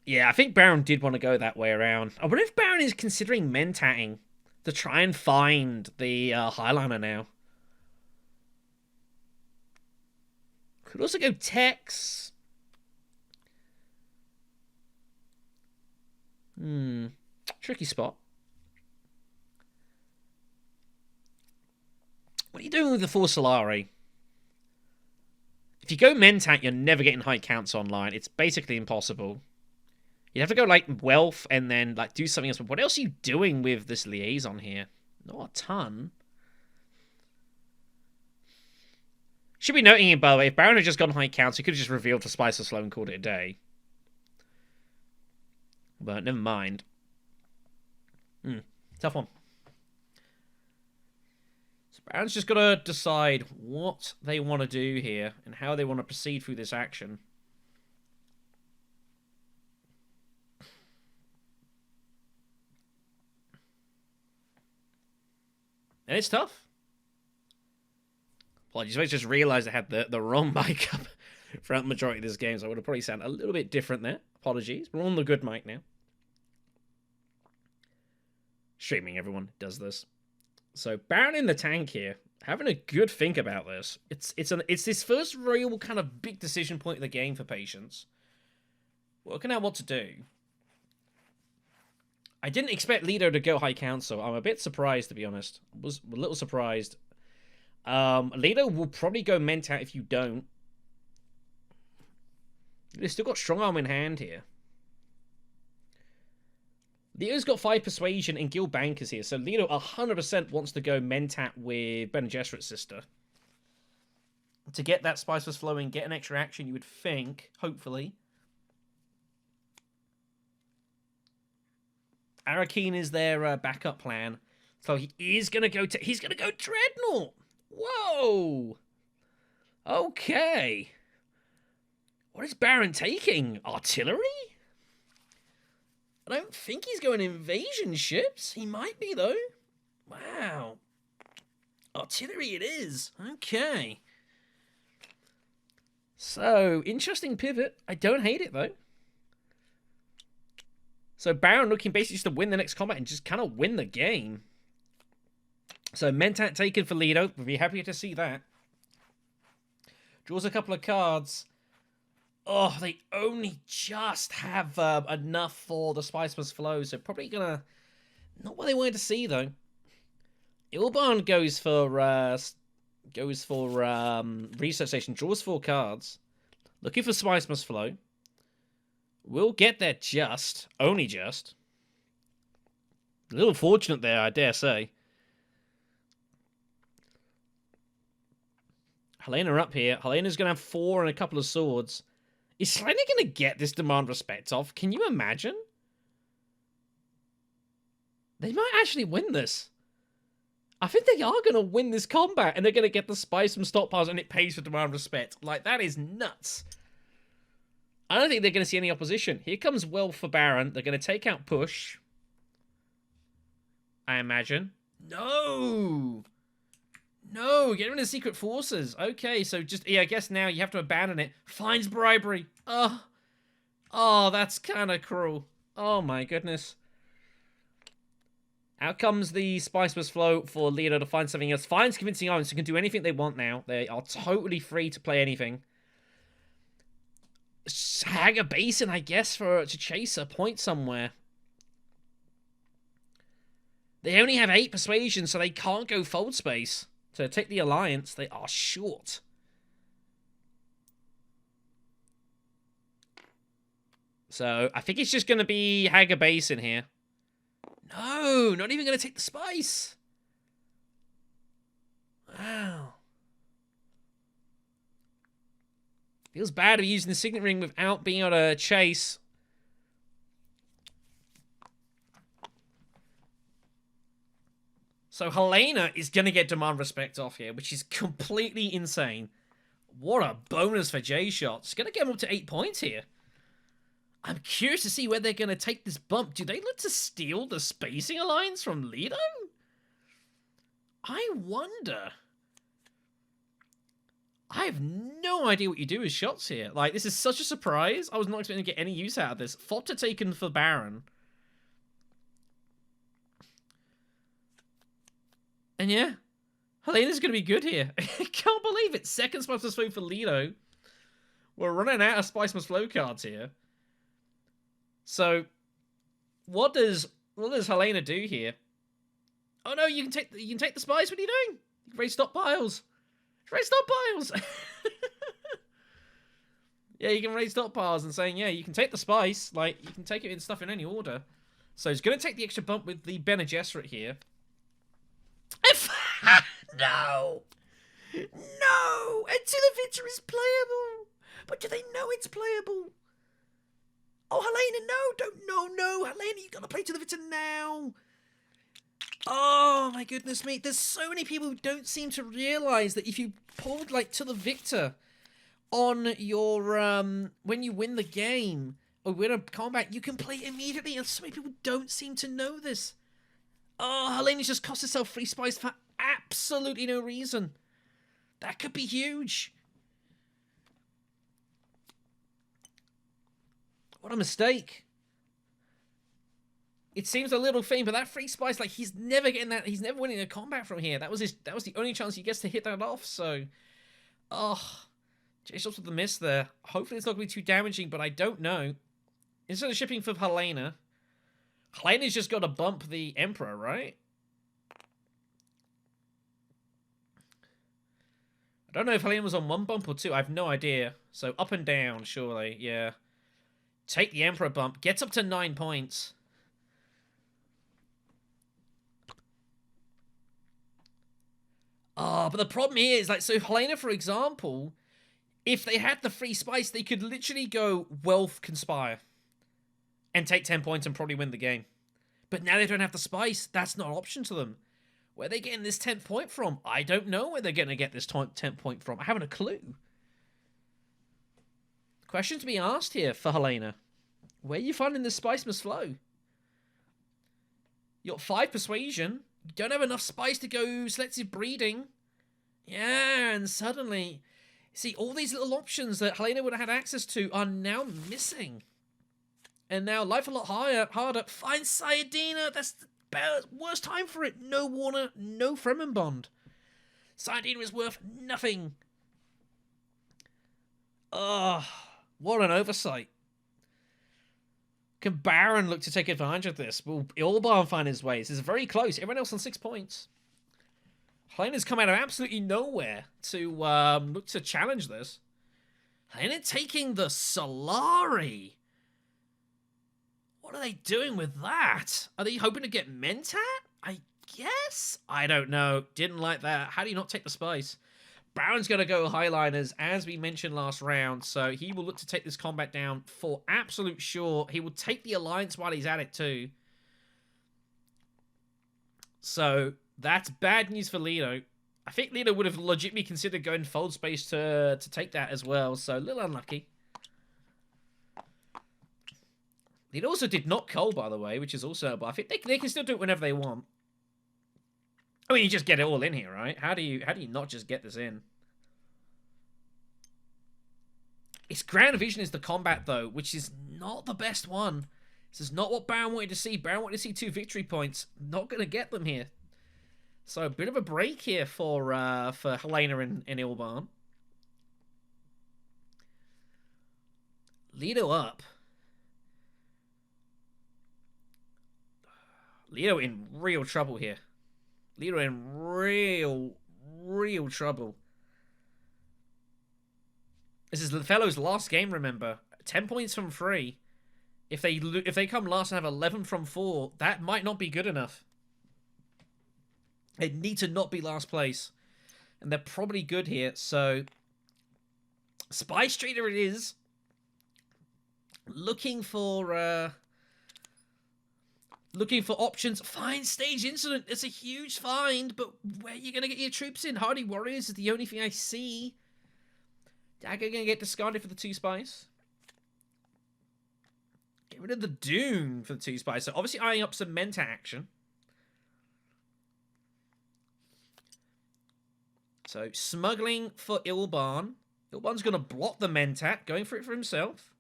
S2: Yeah, I think Baron did want to go that way around. I wonder if Baron is considering mentatting to try and find the Highliner now. Could also go Tex. Tricky spot. What are you doing with the 4 Solari? If you go Mentat, you're never getting High Counts online. It's basically impossible. You'd have to go, like, Wealth and then, like, do something else. But what else are you doing with this liaison here? Not a ton. Should be noting it, by the way, if Baron had just gone High Counts, he could have just revealed the Spice of Slow and called it a day. But never mind. Tough one. So Baron's just got to decide what they want to do here and how they want to proceed through this action. And it's tough. Apologies, I just realised I had the wrong mic up throughout the majority of this game, so I would have probably sounded a little bit different there. Apologies. We're on the good mic now. Streaming, everyone does this. So Baron in the tank here, having a good think about this. It's this first real kind of big decision point of the game for Patience. Working out what to do. I didn't expect Lido to go High Council. I'm a bit surprised, to be honest. Was a little surprised. Lido will probably go Mentat if you don't. They've still got Strong Arm in hand here. Lido's got 5 Persuasion and Guild Bankers here, so Lido 100% wants to go Mentat with Bene Gesserit's sister. To get that Spiceless Flowing, get an extra action, you would think, hopefully. Arakeen is their backup plan. So he is going to go he's going to go Dreadnought. Whoa. Okay. What is Baron taking? Artillery? I don't think he's going invasion ships. He might be, though. Wow. Artillery it is. Okay. So, interesting pivot. I don't hate it, though. So, Baron looking basically just to win the next combat and just kind of win the game. So, Mentat taken for Lido. We'll be happy to see that. Draws a couple of cards. Oh, they only just have enough for the Spice Must Flow, so probably gonna... Not what they wanted to see, though. Ilban goes for Research Station, draws 4 cards. Looking for Spice Must Flow. We'll get there just. Only just. A little fortunate there, I dare say. Helena up here. Helena's going to have 4 and a couple of swords. Is Helena going to get this Demand Respect off? Can you imagine? They might actually win this. I think they are going to win this combat, and they're going to get the spice from stockpiles, and it pays for Demand Respect. Like, that is nuts. I don't think they're going to see any opposition. Here comes Wealth for Baron. They're going to take out Push. I imagine. No! No, get rid of Secret Forces. Okay, so just, yeah, I guess now you have to abandon it. Finds bribery. Oh, that's kind of cruel. Oh my goodness. Out comes the Spice Must Flow for Leto to find something else. Finds Convincing Irons, so can do anything they want now. They are totally free to play anything. Hag a Basin, I guess, to chase a point somewhere. They only have 8 persuasion, so they can't go Fold Space. To take the Alliance, they are short. So, I think it's just going to be Hag Basin here. No, not even going to take the Spice. Wow. Feels bad to be using the Signet Ring without being able to chase. So Helena is going to get Demand Respect off here, which is completely insane. What a bonus for Jshotz. Going to get him up to 8 points here. I'm curious to see where they're going to take this bump. Do they look to steal the Spacing Alliance from Leto? I wonder. I have no idea what you do with Jshotz here. Like, this is such a surprise. I was not expecting to get any use out of this. Fodder taken for Baron. And yeah, Helena's going to be good here. I can't believe it. Second Spice Must Flow for Leto. We're running out of Spice Must Flow cards here. So, what does Helena do here? Oh no, you can take the spice. What are you doing? You can raise stockpiles. Raise stockpiles. Yeah, you can raise stockpiles and saying, yeah, you can take the spice. Like, you can take it in stuff in any order. So he's going to take the extra bump with the Bene Gesserit here. No! No! Until the Victor is playable! But do they know it's playable? Oh, Helena, no! Helena, you gotta play to the Victor now! Oh, my goodness me. There's so many people who don't seem to realise that if you pulled, like, to the Victor on your, when you win the game, or win a combat, you can play immediately, and so many people don't seem to know this. Oh, Helena's just cost herself 3 spice for absolutely no reason. That could be huge. What a mistake. It seems a little thing, but that 3 spice, like, he's never getting that. He's never winning a combat from here. That was the only chance he gets to hit that off, so. Oh. Jshotz with the miss there. Hopefully it's not going to be too damaging, but I don't know. Instead of shipping for Helena, Helena's just got to bump the Emperor, right? I don't know if Helena was on 1 bump or 2. I have no idea. So up and down, surely. Yeah. Take the Emperor bump. Gets up to 9 points. Oh, but the problem here is, like, so Helena, for example, if they had the free spice, they could literally go Wealth Conspire and take 10 points and probably win the game. But now they don't have the spice. That's not an option to them. Where are they getting this 10th point from? I don't know where they're going to get this 10th point from. I haven't a clue. Question to be asked here for Helena. Where are you finding this Spice Must Flow? You got 5 persuasion. You don't have enough spice to go selective breeding. Yeah, and suddenly, see, all these little options that Helena would have had access to are now missing. And now life a lot harder. Find Sayadina. That's the worst time for it. No Warner, no Fremen Bond. Sayadina is worth nothing. Ugh. What an oversight. Can Baron look to take advantage of this? Will Ilban find his ways? It's very close. Everyone else on 6 points. Helena's come out of absolutely nowhere to look to challenge this. Helena taking the Solari. What are they doing with that? Are they hoping to get Mentat? I guess? I don't know. Didn't like that. How do you not take the spice? Baron's going to go Highliners, as we mentioned last round, so he will look to take this combat down for absolute sure. He will take the Alliance while he's at it too. So, that's bad news for Lido. I think Lido would have legitimately considered going Fold Space to take that as well, so a little unlucky. Lido also did not Cold, by the way, which is also, but I think they can still do it whenever they want. I mean, you just get it all in here, right? How do you not just get this in? Its Grand Vision is the combat, though, which is not the best one. This is not what Baron wanted to see. Baron wanted to see 2 victory points. Not going to get them here. So, a bit of a break here for Helena and Ilban. Lido up. Lido in real trouble here. Lido in real trouble. This is the Fellow's last game, remember. 10 points from 3. If they come last and have 11 from 4, that might not be good enough. They need to not be last place. And they're probably good here, so... Spice Trader it is. Looking for options. Find Stage Incident. It's a huge find, but where are you going to get your troops in? Hardy Warriors is the only thing I see. Dagger going to get discarded for the 2 spice. Get rid of the Dune for the 2 spice. So obviously eyeing up some Menta action. So smuggling for Ilban. Ilban's going to block the Mentat, going for it for himself.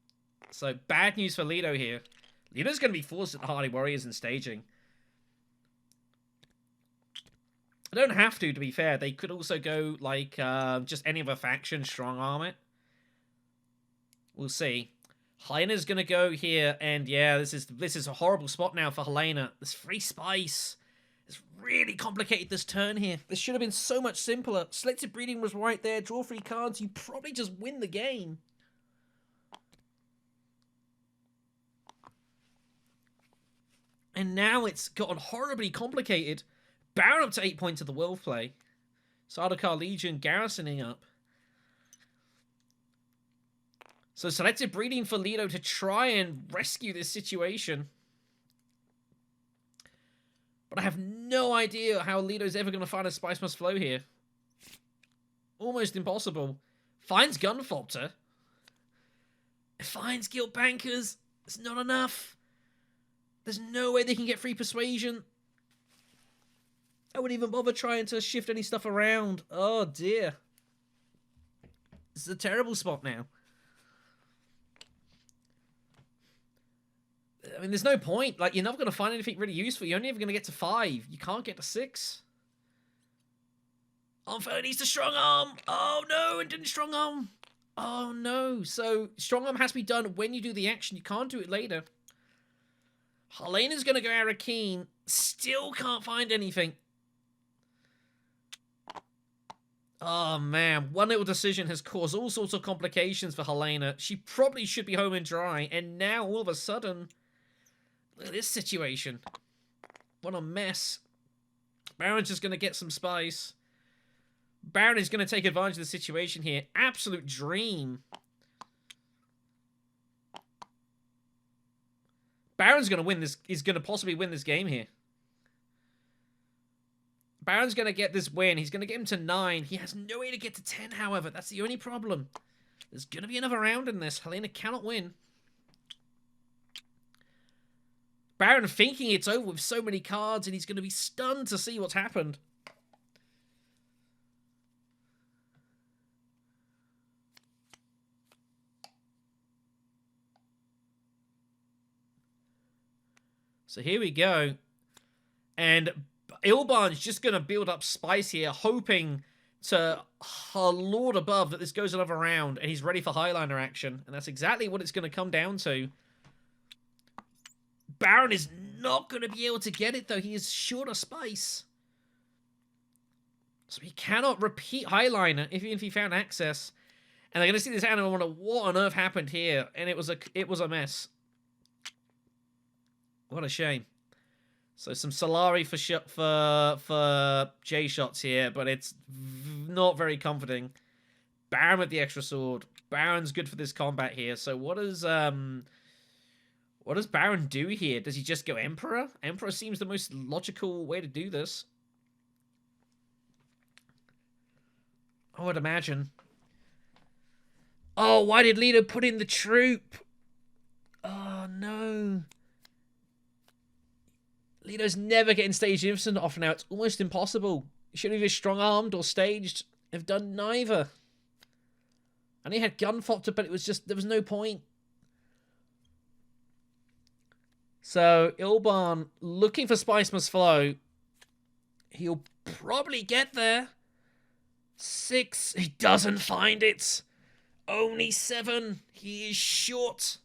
S2: So bad news for Lido here. Lido's going to be forced at the Hardy Warriors and staging. I don't have to be fair. They could also go, like, just any other faction, strong arm it. We'll see. Helena's going to go here, and yeah, this is a horrible spot now for Helena. This free spice has really complicated this turn here. This should have been so much simpler. Selective Breeding was right there. Draw 3 cards. You probably just win the game. And now it's gotten horribly complicated. Baron up to 8 points of the World Play. Sardaukar Legion garrisoning up. So selective breeding for Lido to try and rescue this situation. But I have no idea how Lido's ever going to find a Spice Must Flow here. Almost impossible. Finds Gunfalter. Finds Guild Bankers. It's not enough. There's no way they can get free persuasion. I wouldn't even bother trying to shift any stuff around. Oh dear. This is a terrible spot now. I mean, there's no point. Like, you're not going to find anything really useful. You're only ever going to get to 5. You can't get to 6. Fellow needs to strong arm. Oh no, and didn't strong arm. Oh no. So strong arm has to be done when you do the action. You can't do it later. Helena's going to go Arakeen. Still can't find anything. Oh, man. One little decision has caused all sorts of complications for Helena. She probably should be home and dry. And now, all of a sudden, look at this situation. What a mess. Baron's just going to get some spice. Baron is going to take advantage of the situation here. Absolute dream. Baron's going to win this, is going to possibly win this game here. Baron's going to get this win. He's going to get him to 9. He has no way to get to 10, however. That's the only problem. There's going to be another round in this. Helena cannot win. Baron thinking it's over with so many cards, and he's going to be stunned to see what's happened. So here we go. And Ilban's just going to build up spice here, hoping to Lord above that this goes another round and he's ready for Highliner action. And that's exactly what it's going to come down to. Baron is not going to be able to get it, though. He is short of spice. So he cannot repeat Highliner, even if he found access. And they're going to see this animal and wonder what on earth happened here. And it was a mess. What a shame. So some Solari for Jshotz here, but it's not very comforting. Baron with the extra sword. Baron's good for this combat here. So what does Baron do here? Does he just go Emperor? Emperor seems the most logical way to do this. I would imagine. Oh, why did Leto put in the troop? Oh, no. Leto's never getting staged instant off now. It's almost impossible. He should have either strong-armed or staged. They've done neither. And he had Gunfopter, but it was just... there was no point. So, Ilban looking for Spice Must Flow. He'll probably get there. 6. He doesn't find it. Only 7. He is short.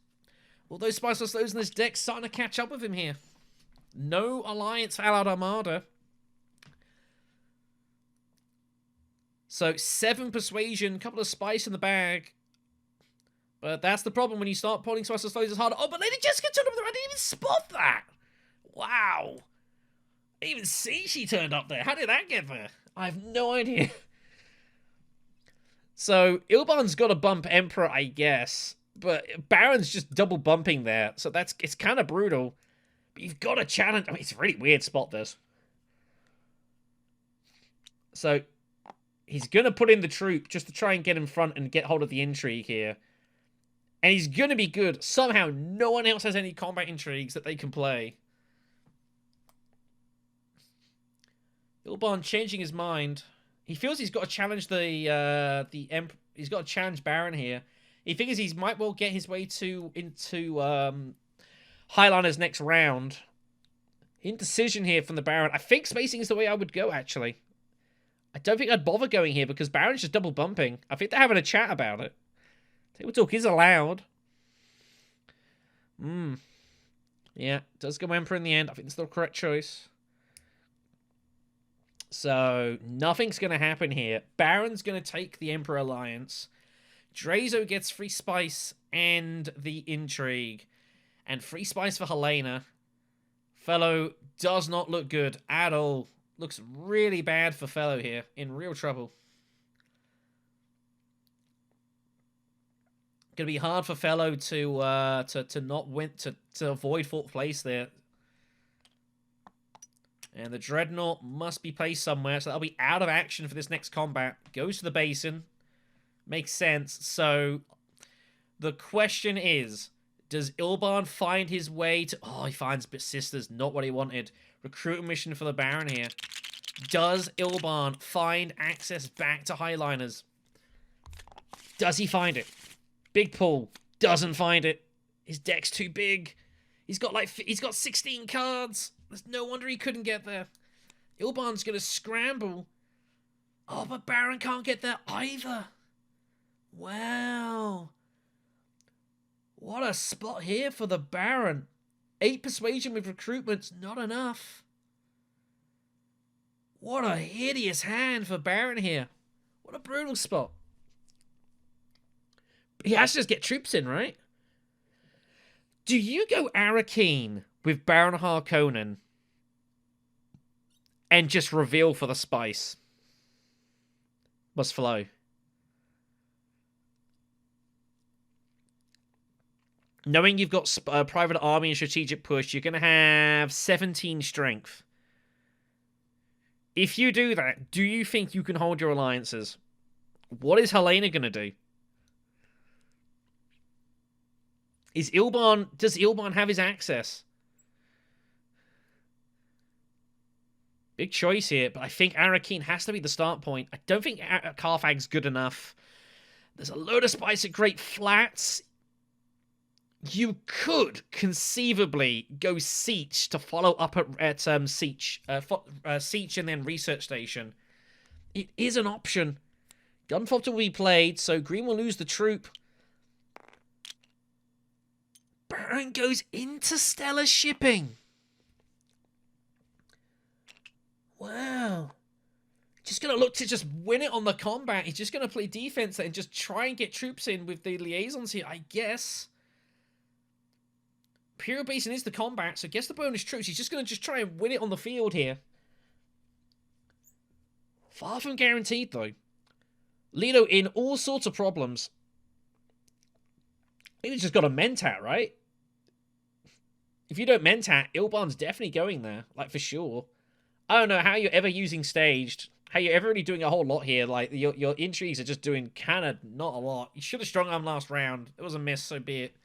S2: Although Spice Must Flow's in this deck starting to catch up with him here. No alliance for Allied Armada. So 7 persuasion, couple of spice in the bag. But that's the problem when you start pulling Spice Must Flows. It's harder. Oh, but Lady Jessica turned up there. I didn't even spot that. Wow. I didn't even see she turned up there. How did that get there? I have no idea. So Ilban's got to bump Emperor, I guess. But Baron's just double bumping there. So it's kind of brutal. But you've got to challenge. I mean, it's a really weird spot, this. So he's going to put in the troop just to try and get in front and get hold of the intrigue here. And he's going to be good. Somehow, no one else has any combat intrigues that they can play. Ilban changing his mind. He feels he's got to challenge he's got to challenge Baron here. He figures he might well get his way into Highliner's next round. Indecision here from the Baron. I think spacing is the way I would go, actually. I don't think I'd bother going here because Baron's just double bumping. I think they're having a chat about it. Table talk is allowed. Yeah, does go Emperor in the end. I think it's the correct choice. So, nothing's going to happen here. Baron's going to take the Emperor Alliance. Dreizo gets free spice and the intrigue. And free spice for Helena. Fellow does not look good at all. Looks really bad for Fellow here. In real trouble. Gonna be hard for Fellow to not win, to avoid 4th place there. And the Dreadnought must be placed somewhere, so that'll be out of action for this next combat. Goes to the basin. Makes sense. So, the question is, does Ilban find his way to... Oh, he finds Sisters, not what he wanted. Recruiting mission for the Baron here. Does Ilban find access back to Highliners? Does he find it? Big pull. Doesn't find it. His deck's too big. He's got 16 cards. There's no wonder he couldn't get there. Ilban's going to scramble. Oh, but Baron can't get there either. Wow. What a spot here for the Baron. 8 persuasion with recruitment's not enough. What a hideous hand for Baron here. What a brutal spot. He has to just get troops in, right? Do you go Arakeen with Baron Harkonnen and just reveal for the spice? Must flow. Knowing you've got private army and strategic push, you're going to have 17 strength. If you do that, do you think you can hold your alliances? What is Helena going to do? Does Ilban have his access? Big choice here, but I think Arakeen has to be the start point. I don't think Carthag's good enough. There's a load of spice at Great Flats. You could conceivably go Siege to follow up at Siege. Siege and then Research Station. It is an option. Gunfalter will be played, so green will lose the troop. Baron goes interstellar shipping. Wow. Just going to look to just win it on the combat. He's just going to play defense and just try and get troops in with the liaisons here, I guess. Imperial Basin is the combat, so guess the bonus troops. He's just going to just try and win it on the field here. Far from guaranteed, though. Lido in all sorts of problems. He's just got a Mentat, right? If you don't Mentat, Ilban's definitely going there. Like, for sure. I don't know how you're ever using staged. How you're ever really doing a whole lot here. Like, your intrigues are just doing kind of not a lot. You should have strong arm last round. It was a miss, so be it.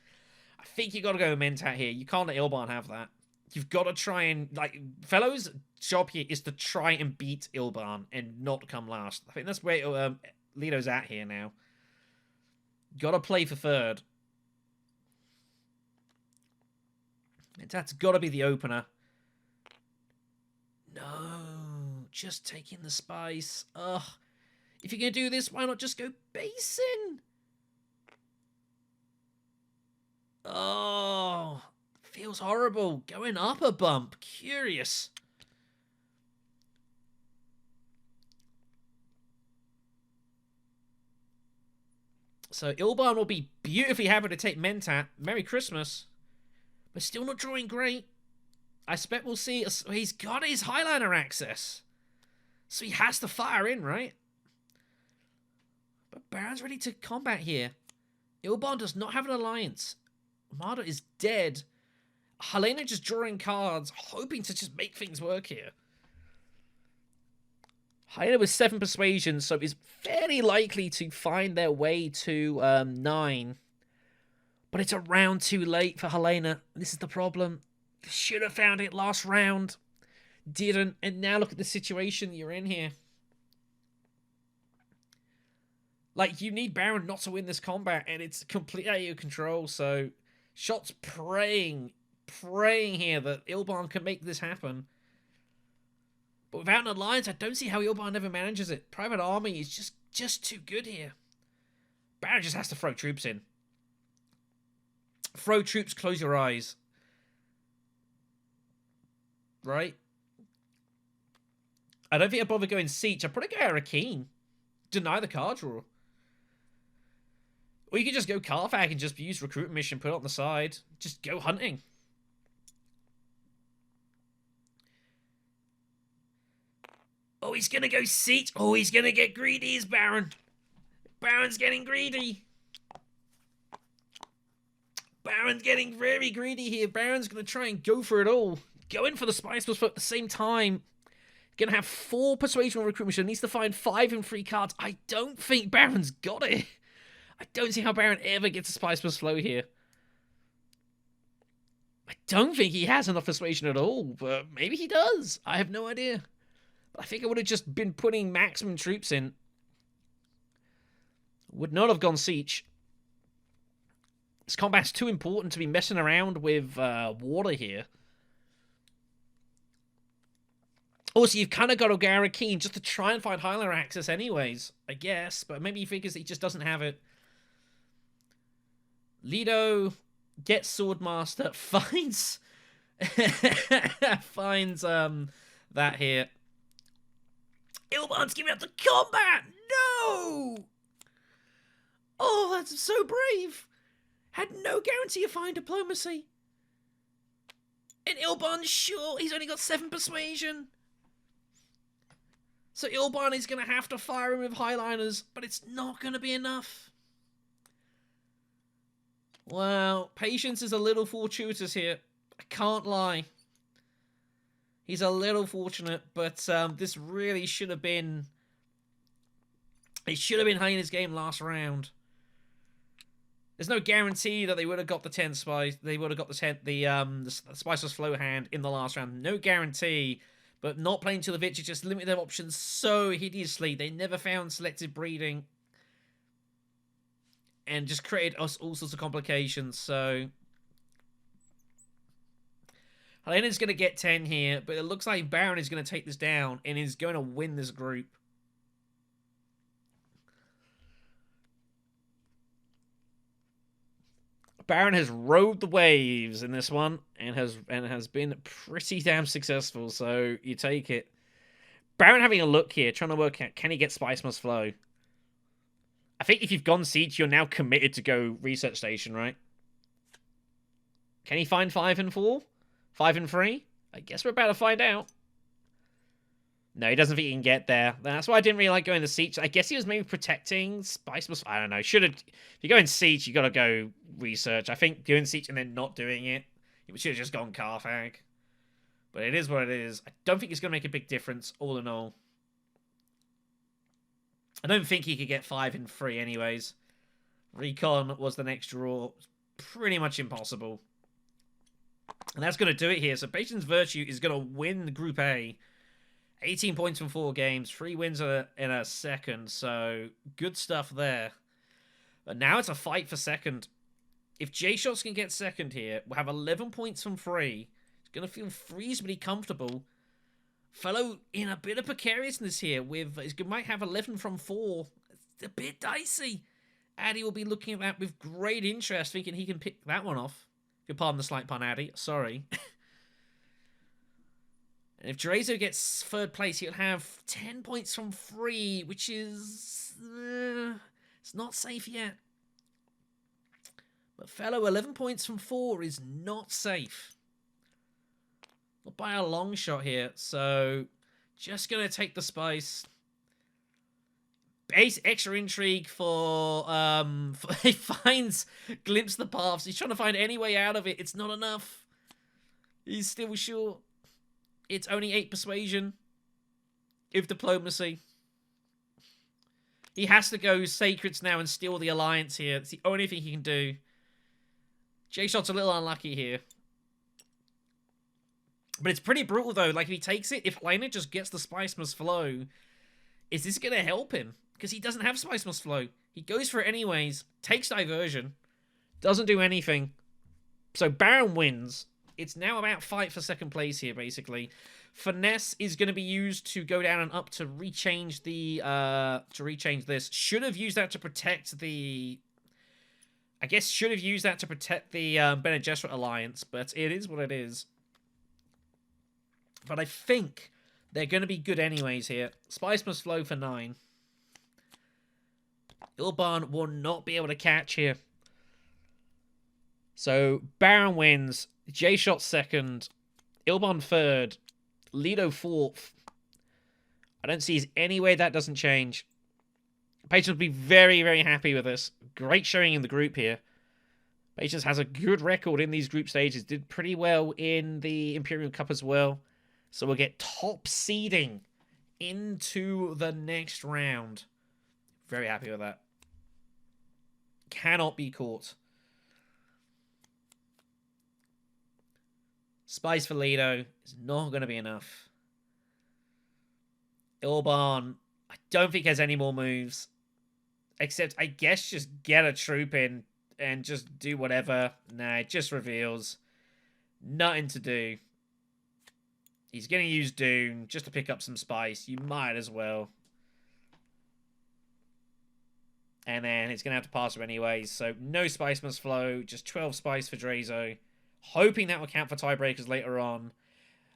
S2: I think you got to go Mentat here. You can't let Ilban have that. You've got to try and, like, Fellow's job here is to try and beat Ilban and not come last. I think that's where Lido's at here now. Got to play for third. Mentat's got to be the opener. No, just taking the spice. Ugh. If you're going to do this, why not just go Basin? Oh, feels horrible. Going up a bump. Curious. So Ilban will be beautifully happy to take Mentat. Merry Christmas. But still not drawing great. I expect we'll see. He's got his Highliner access. So he has to fire in, right? But Baron's ready to combat here. Ilban does not have an alliance. Armada is dead. Helena just drawing cards, hoping to just make things work here. Helena with 7 persuasion, so is fairly likely to find their way to 9. But it's a round too late for Helena. This is the problem. Should have found it last round. Didn't. And now look at the situation you're in here. Like, you need Baron not to win this combat, and it's completely out of your control, so Jshotz praying here that Ilban can make this happen. But without an alliance, I don't see how Ilban ever manages it. Private Army is just too good here. Baron just has to throw troops in. Throw troops, close your eyes. Right? I don't think I'd bother going Siege. I'd probably go Arakeen. Deny the card draw. Or you could just go Carfac and just use recruitment mission, put it on the side. Just go hunting. Oh, he's gonna go Siege. Oh, he's gonna get greedy, is Baron. Baron's getting greedy. Baron's getting very greedy here. Baron's going to try and go for it all. Go in for the Spice Plus at the same time. Going to have 4 persuasion on recruitment mission. Needs to find 5 in free cards. I don't think Baron's got it. I don't see how Baron ever gets a Spice Plus flow here. I don't think he has enough persuasion at all, but maybe he does. I have no idea. But I think I would have just been putting maximum troops in. Would not have gone Siege. This combat's too important to be messing around with water here. Also, you've kind of got to go Arakeen just to try and find Highlander access anyways, I guess. But maybe he figures that he just doesn't have it. Lido gets Swordmaster, finds... finds that here. Ilban's giving up the combat! No! Oh, that's so brave! Had no guarantee of fine diplomacy. And Ilban's sure he's only got 7 persuasion. So Ilban is going to have to fire him with Highliners, but it's not going to be enough. Wow, patience is a little fortuitous here. I can't lie. He's a little fortunate, but this really should have been... It should have been Hyena's game last round. There's no guarantee that they would have got the 10 spice. They would have got the Spiceless Flow hand in the last round. No guarantee. But not playing Chilavich just limited their options so hideously. They never found selective breeding. And just created us all sorts of complications. So Helena's going to get 10 here. But it looks like Baron is going to take this down. And is going to win this group. Baron has rode the waves in this one and has been pretty damn successful. So you take it. Baron having a look here, trying to work out, can he get Spice Must Flow? I think if you've gone Siege, you're now committed to go Research Station, right? Can he find 5 and 4? 5 and 3? I guess we're about to find out. No, he doesn't think he can get there. That's why I didn't really like going to Siege. I guess he was maybe protecting Spice Must... I don't know. Should have... If you go in Siege, you got to go Research. I think doing Siege and then not doing it, he should have just gone Carfag. But it is what it is. I don't think it's going to make a big difference, all in all. I don't think he could get 5 and 3 anyways. Recon was the next draw. Pretty much impossible. And that's going to do it here. So Patience Virtue is going to win Group A. 18 points from 4 games. 3 wins in a second. So good stuff there. But now it's a fight for second. If Jshotz can get second here, we'll have 11 points from 3. Going to feel reasonably comfortable. Fellow in a bit of precariousness here. He might have 11 from 4. It's a bit dicey. Addy will be looking at that with great interest, thinking he can pick that one off. If you'll pardon the slight pun, Addy. Sorry. And if Dreizo gets third place, he'll have 10 points from 3, which is... it's not safe yet. But Fellow, 11 points from 4 is not safe. Not by a long shot here, so just going to take the Spice. Base extra intrigue for he finds Glimpse the Paths. He's trying to find any way out of it. It's not enough. He's still short. It's only 8 persuasion. If diplomacy. He has to go Sacreds now and steal the Alliance here. It's the only thing he can do. Jshot's a little unlucky here. But it's pretty brutal, though. Like, if he takes it, if Helena just gets the Spice Must Flow, is this going to help him? Because he doesn't have Spice Must Flow. He goes for it anyways, takes Diversion, doesn't do anything. So Baron wins. It's now about fight for second place here, basically. Finesse is going to be used to go down and up to rechange the... this. Should have used that to protect the... I guess should have used that to protect the Bene Gesserit Alliance, but it is what it is. But I think they're going to be good anyways here. Spice Must Flow for 9. Ilban will not be able to catch here. So Baron wins. Jshotz second. Ilban third. Lido fourth. I don't see any way that doesn't change. Patience will be very, very happy with this. Great showing in the group here. Patience has a good record in these group stages. Did pretty well in the Imperial Cup as well. So we'll get top seeding into the next round. Very happy with that. Cannot be caught. Spice for Lido is not going to be enough. Ilban, I don't think has any more moves. Except, I guess, just get a troop in and just do whatever. Nah, it just reveals. Nothing to do. He's going to use Dune just to pick up some spice. You might as well. And then it's going to have to pass her anyways. So no Spice Must Flow. Just 12 spice for Dreizo. Hoping that will count for tiebreakers later on.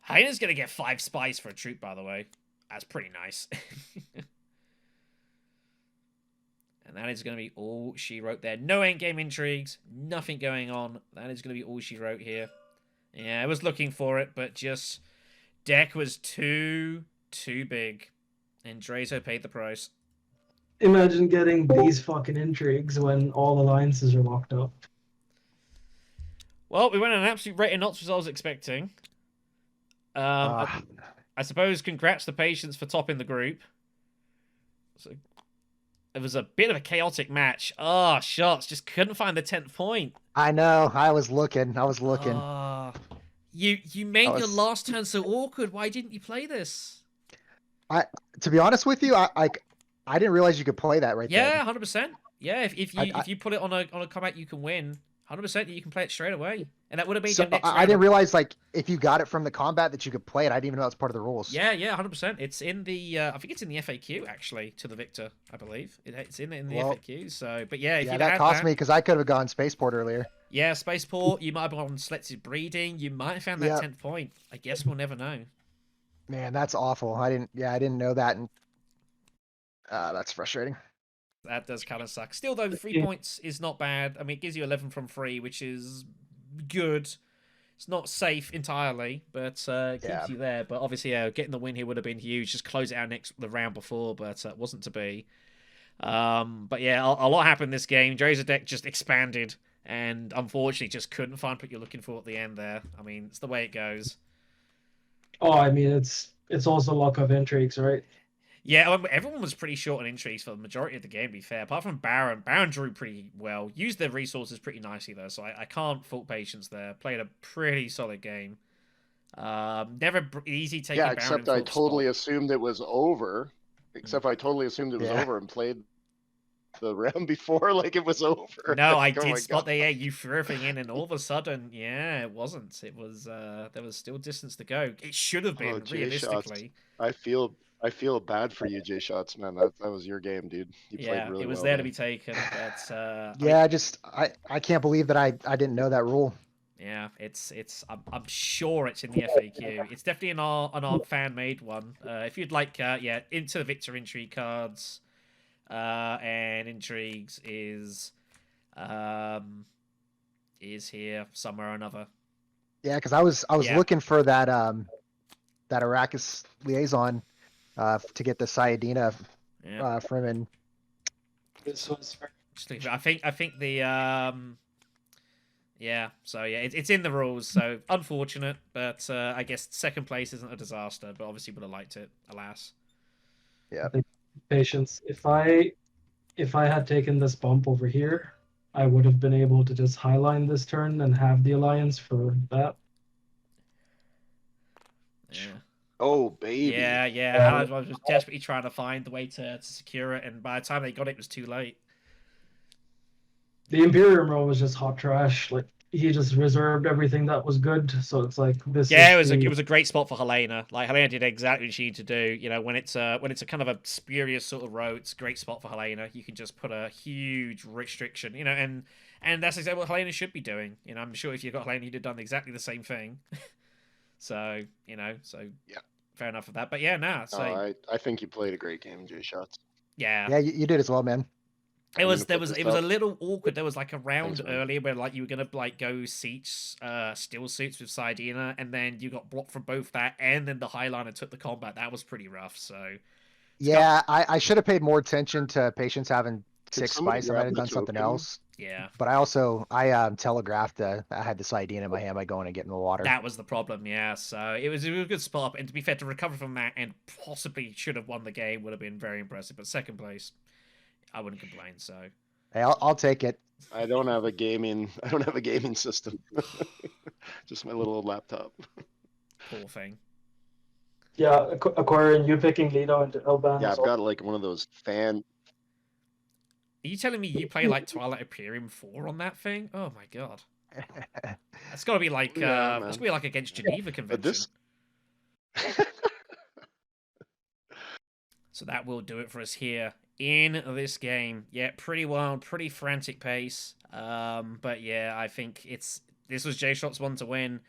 S2: Hyena's going to get 5 spice for a troop, by the way. That's pretty nice. And that is going to be all she wrote there. No endgame intrigues. Nothing going on. That is going to be all she wrote here. Yeah, I was looking for it, but just... Deck was too big. And Dreizo paid the price.
S3: Imagine getting these fucking intrigues when all alliances are locked up.
S2: Well, we went on an absolute rate of knots as I was expecting. I suppose congrats to Patience for topping the group. So, it was a bit of a chaotic match. Oh, Jshotz just couldn't find the 10th point.
S4: I know. I was looking.
S2: You made your last turn so awkward. Why didn't you play this?
S4: To be honest with you, I didn't realize you could play that right there.
S2: Yeah, 100%. Yeah, if you put it on a combat you can win. 100%. You can play it straight away, and that would have been
S4: So
S2: your next
S4: I
S2: round.
S4: didn't realize like if you got it from the combat that you could play it. I didn't even know that's part of the rules.
S2: Yeah, 100%. It's in the I think it's in the FAQ actually to the victor, I believe. It's in the
S4: Well,
S2: FAQ. So, but yeah, if
S4: Yeah,
S2: you'd
S4: that
S2: had
S4: cost
S2: that,
S4: me because I could have gone spaceport earlier.
S2: yeah, spaceport. You might have gone selected breeding. You might have found that
S4: Yep.
S2: 10th point. I guess we'll never know.
S4: Man, that's awful. I didn't know that, and that's frustrating.
S2: That does kind of suck. Still, though, 3
S3: Yeah.
S2: points is not bad. I mean, it gives you 11 from 3, which is good. It's not safe entirely, but it keeps
S4: Yeah.
S2: you there. But obviously, getting the win here would have been huge. Just close it out the round before, but it wasn't to be. But yeah, a lot happened this game. Dreizo deck just expanded, and unfortunately, just couldn't find what you're looking for at the end there. I mean, it's the way it goes.
S3: Oh, I mean, it's also luck of intrigues, right?
S2: Yeah, everyone was pretty short on intrigues for the majority of the game, to be fair. Apart from Baron. Baron drew pretty well. Used their resources pretty nicely, though, so I can't fault Patience there. Played a pretty solid game. Never easy taking
S5: Yeah,
S2: Baron
S5: except
S2: in
S5: I
S2: fourth
S5: totally
S2: spot.
S5: assumed it was over. Except I totally assumed it was
S4: Yeah.
S5: over and played the round before like it was over.
S2: No, I
S5: Like, oh
S2: did
S5: my
S2: spot
S5: God.
S2: that. Yeah, you threw everything in, and all of a sudden, yeah, it wasn't. It was there was still distance to go. It should have been
S5: Jshotz.
S2: realistically.
S5: I feel bad for you, Jshotz, man. That was your game, dude. You played
S2: Yeah,
S5: really
S2: it was
S5: well
S2: there
S5: there.
S2: to be taken. But I
S4: Yeah,
S2: mean,
S4: I can't believe that I didn't know that rule.
S2: yeah, I'm sure it's in the FAQ. It's definitely an our fan made one. If you'd like, yeah, into the Victor intrigue cards, and intrigues is here somewhere or another.
S4: Yeah, because I was
S2: Yeah.
S4: looking for that that Arrakis liaison to get the Sayadina
S2: Yeah,
S4: from him.
S3: This was
S2: I think the yeah. So yeah, it's in the rules. So unfortunate, but I guess second place isn't a disaster. But obviously would have liked it, alas.
S3: Patience. If I had taken this bump over here, I would have been able to just highline this turn and have the alliance for that.
S2: Yeah.
S5: Oh, baby.
S2: Yeah. I was just desperately trying to find the way to secure it, and by the time they got it, it was too late.
S3: The Imperium roll was just hot trash. Like he just reserved everything that was good. So it's like this.
S2: Yeah,
S3: is
S2: it was a great spot for Helena. Like Helena did exactly what she needed to do. You know, when it's a kind of a spurious sort of row, it's a great spot for Helena. You can just put a huge restriction, you know, and that's exactly what Helena should be doing. You know, I'm sure if you got Helena, you'd have done exactly the same thing. So, you know,
S5: Yeah.
S2: fair enough of that. But yeah, nah, so
S5: I think you played a great game, Jshotz.
S2: yeah.
S4: Yeah, you did as well, man.
S2: It
S5: I'm
S2: was
S5: gonna
S2: it
S5: put
S2: was
S5: this
S2: it was a
S5: up.
S2: little awkward. There was like a round
S5: Thanks, man.
S2: earlier where like you were gonna like go seats still suits with Sidina, and then you got blocked from both that, and then the Highliner took the combat. That was pretty rough. So
S4: Yeah, I should have paid more attention to Patience having six
S5: somebody
S4: spice. I might
S5: grab
S4: have
S5: the
S4: done something
S5: token?
S4: else.
S2: yeah,
S4: But I telegraphed I had the Sayadina in my hand by going and getting the water.
S2: that was the problem. Yeah, so it was a good spot, and to be fair, to recover from that and possibly should have won the game would have been very impressive. But second place, I wouldn't complain. So
S4: Hey, I'll take it.
S5: I don't have a gaming system. Just my little laptop.
S2: poor thing.
S3: Yeah, Aquarian, you picking Lido into Elban.
S5: Yeah, I've got like one of those fan.
S2: Are you telling me you play like Twilight Imperium 4 on that thing? Oh my god. That's gotta be like
S5: Yeah,
S2: that's
S5: man.
S2: gotta be like against Geneva Convention.
S5: But this
S2: So that will do it for us here in this game. Yeah, pretty wild, pretty frantic pace. But yeah, I think this was Jshotz one to win,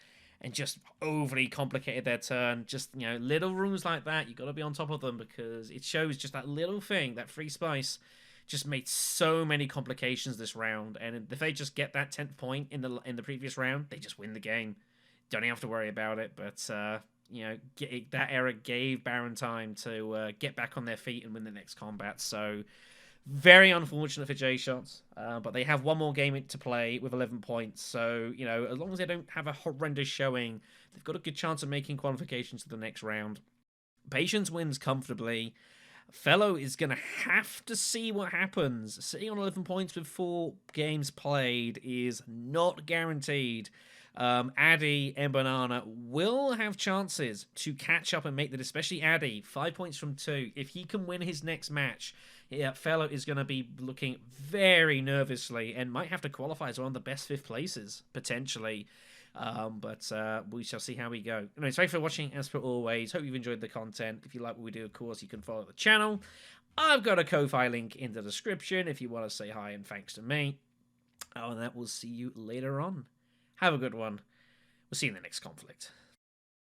S2: and just overly complicated their turn. Just, you know, little rules like that, you got to be on top of them, because it shows just that little thing, that free spice, just made so many complications this round. And if they just get that 10th point in the previous round, they just win the game. Don't even have to worry about it. But you know, that era gave Baron time to get back on their feet and win the next combat. So very unfortunate for Jshotz, but they have one more game to play with 11 points. So, you know, as long as they don't have a horrendous showing, they've got a good chance of making qualifications to the next round. Patience wins comfortably. Fellow is going to have to see what happens. Sitting on 11 points with 4 games played is not guaranteed. Addy and Banana will have chances to catch up and make that, especially Addy, 5 points from 2. If he can win his next match, yeah, Fellow is going to be looking very nervously and might have to qualify as one of the best 5th places, potentially. But we shall see how we go. Anyways, thanks for watching, as per always. Hope you've enjoyed the content. If you like what we do, of course, you can follow the channel. I've got a Ko-Fi link in the description if you want to say hi and thanks to me. Oh, and that will see you later on. Have a good one. We'll see you in the next conflict.